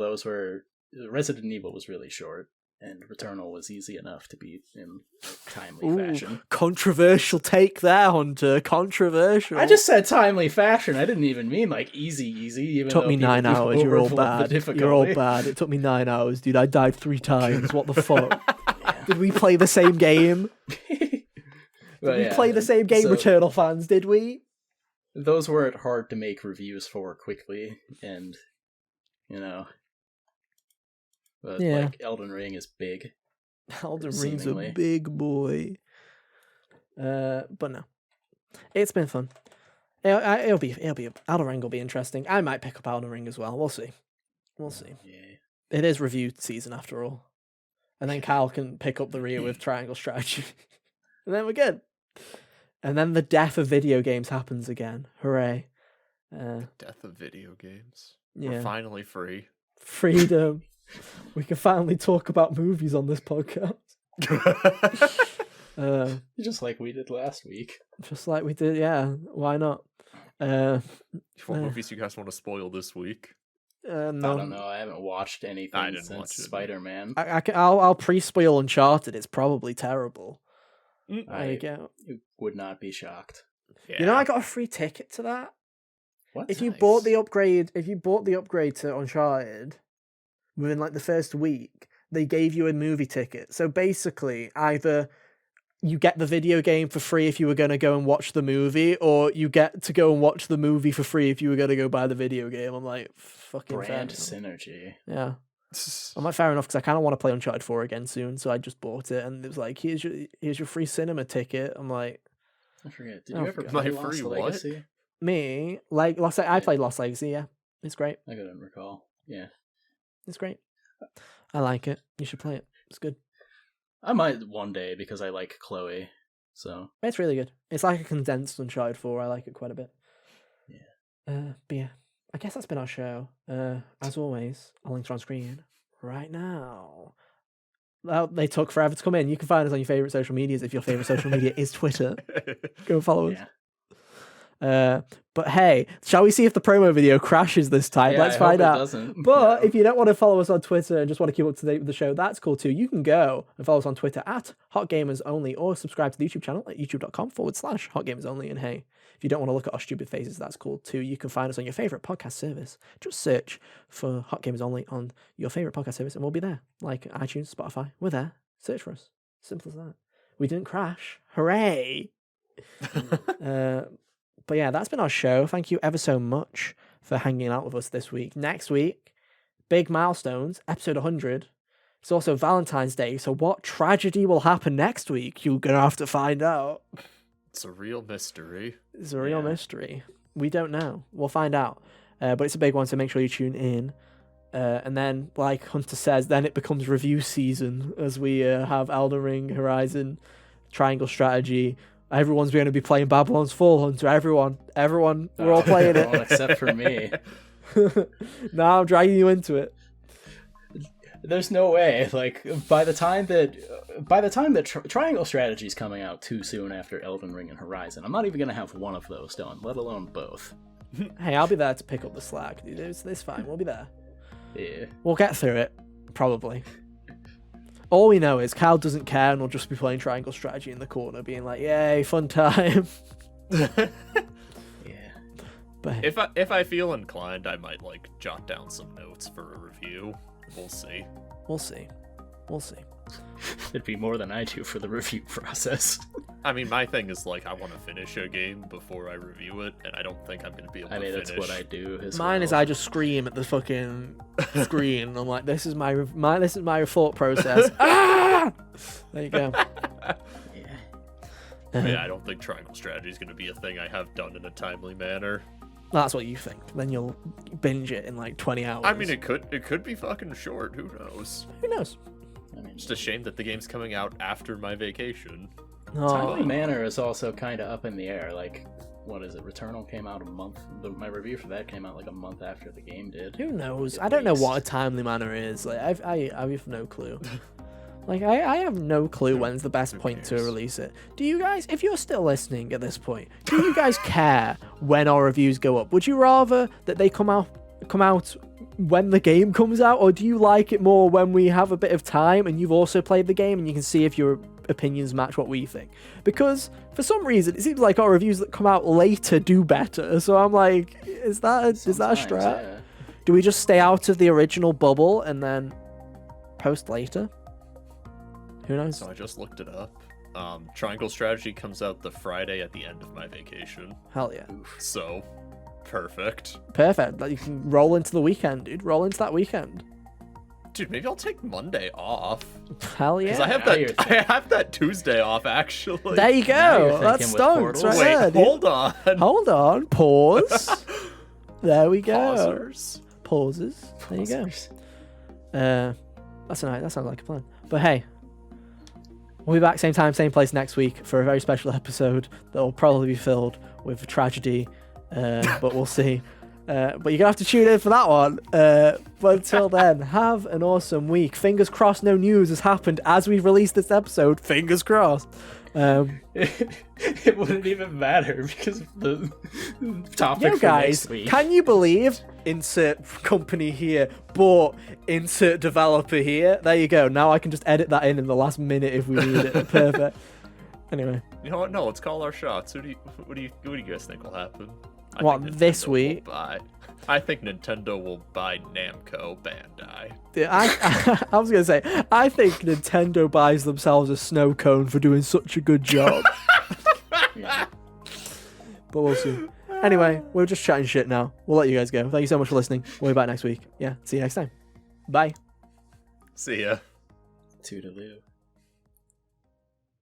Resident Evil was really short, and Returnal was easy enough to beat in timely fashion. Controversial take there, Hunter. Controversial. I just said timely fashion. I didn't even mean like easy. Even took though me 9 people hours. You're all overlook the bad. You're all difficulty. bad. It took me 9 hours, dude. I died 3 times. What the fuck? Did we play the same game? Did we play the same game, so Returnal fans? Did we? those weren't hard to make reviews for quickly, and but Yeah. like Elden Ring is big. Elden Ring's a Seemingly. big boy. But no, it's been fun. It'll be Elden Ring will be interesting. I might pick up Elden Ring as well. We'll see. Yeah. It is review season after all, and then Kyle can pick up the rear with Triangle Strategy, and then we're good. And then the death of video games happens again. Hooray! Death of video games. Yeah, We're finally free. freedom. We can finally talk about movies on this podcast. Just like we did last week. Just like we did, yeah. Why not? What movies you guys want to spoil this week? No. I don't know. I haven't watched anything I didn't since watch it. Spider-Man. I'll pre-spoil Uncharted. It's probably terrible. There I you go. would not be shocked. Yeah. You know, I got a free ticket to that. What? If you bought the upgrade to Uncharted within like the first week, they gave you a movie ticket. So basically, either you get the video game for free if you were going to go and watch the movie, or you get to go and watch the movie for free if you were going to go buy the video game. I'm like, fucking brand fair enough. synergy. Yeah. I'm like, fair enough, because I kind of want to play Uncharted 4 again soon, so I just bought it, and it was like, here's your free cinema ticket. I'm like, I forget. Did Oh, you ever God. play My Lost free what? Legacy? me, like, I played Lost Legacy, yeah. It's great. I couldn't recall. Yeah. It's great. I like it. You should play it. It's good. I might one day because I like Chloe. So It's really good. It's like a condensed Uncharted 4. I like it quite a bit. Yeah. But yeah, I guess that's been our show. As always, our links are on screen right now. Well, they took forever to come in. You can find us on your favorite social medias if your favorite social media is Twitter. Go follow us. yeah. But hey, shall we see if the promo video crashes this time? Yeah, Let's I hope find it out. doesn't. But No. if you don't want to follow us on Twitter and just want to keep up to date with the show, that's cool too. You can go and follow us on Twitter at HotGamersOnly, or subscribe to the YouTube channel at youtube.com/HotGamersOnly. And hey, if you don't want to look at our stupid faces, that's cool too. You can find us on your favorite podcast service. Just search for Hot Gamers Only on your favorite podcast service, and we'll be there. Like iTunes, Spotify, we're there. Search for us. Simple as that. We didn't crash. Hooray! But yeah, that's been our show. Thank you ever so much for hanging out with us this week. Next week, big milestones, episode 100. It's also Valentine's Day, so what tragedy will happen next week? You're going to have to find out. It's a real mystery. It's a real mystery. We don't know. We'll find out. But it's a big one, so make sure you tune in. And then, like Hunter says, then it becomes review season as we have Elden Ring, Horizon, Triangle Strategy. Everyone's going to be playing Babylon's Fall, Hunter. Everyone, we're all playing Everyone it. except for me. Now I'm dragging you into it. There's no way. Like by the time that Triangle Strategy is coming out too soon after Elden Ring and Horizon, I'm not even gonna have one of those done, let alone both. Hey, I'll be there to pick up the slack, dude. It's fine. We'll be there. Yeah. We'll get through it, probably. All we know is Kyle doesn't care and will just be playing Triangle Strategy in the corner, being like, "Yay, fun time." Yeah. But If I feel inclined, I might like jot down some notes for a review. We'll see. we'll see. It'd be more than I do for the review process. I mean, my thing is like I want to finish a game before I review it, and I don't think I'm gonna be able to finish. That's what I do. Mine is I just scream at the fucking screen. I'm like, this is my thought process. Ah! There you go. Yeah, I don't think Triangle Strategy is gonna be a thing I have done in a timely manner. That's what you think. Then you'll binge it in like 20 hours. I mean, it could be fucking short. Who knows? Who knows? I mean, Just a shame that the game's coming out after my vacation. Timely Oh, Manor is also kind of up in the air. Like, what is it? Returnal came out a month. My review for that came out like a month after the game did. who knows? At I don't know least. what a timely manner is. Like, I have no clue. Like, I have no clue when's the best point to cares? release it. Do you guys, if you're still listening at this point, do you guys care when our reviews go up? Would you rather that they come out when the game comes out, or do you like it more when we have a bit of time and you've also played the game and you can see if your opinions match what we think? Because for some reason it seems like our reviews that come out later do better. So I'm like, is that a Sometimes, strat? yeah. Do we just stay out of the original bubble and then post later? Who knows? So I just looked it up. Triangle Strategy comes out the Friday at the end of my vacation. Hell yeah. So, perfect. Perfect. Like, you can roll into the weekend, dude. Roll into that weekend. Dude, maybe I'll take Monday off. Hell Because yeah. I have now you're that I have that Tuesday off actually. There you Now you're go. That's thinking with stonks portals. right Wait, there, dude. hold on. Hold on. Pause. There we go. Pausers. Pauses. There you go. Pausers. That sounds like a plan. But hey, we'll be back same time, same place next week for a very special episode that will probably be filled with tragedy, but we'll see. But you're gonna have to tune in for that one. But until then, have an awesome week. Fingers crossed no news has happened as we release this episode. Fingers crossed. It wouldn't even matter because the topic Yo for guys, next week. can you believe insert company here bought insert developer here? There you go. Now I can just edit that in the last minute if we need it. Perfect. Anyway, You know what? No, let's call our shots. What do you guys think will happen? I What, think this Nintendo will week? I think Nintendo will buy Namco Bandai. I was gonna say I think Nintendo buys themselves a snow cone for doing such a good job. Yeah. But we'll see. Anyway, we're just chatting shit now. We'll let you guys go. Thank you so much for listening. We'll be back next week. Yeah, see you next time. Bye. See ya. Toodaloo.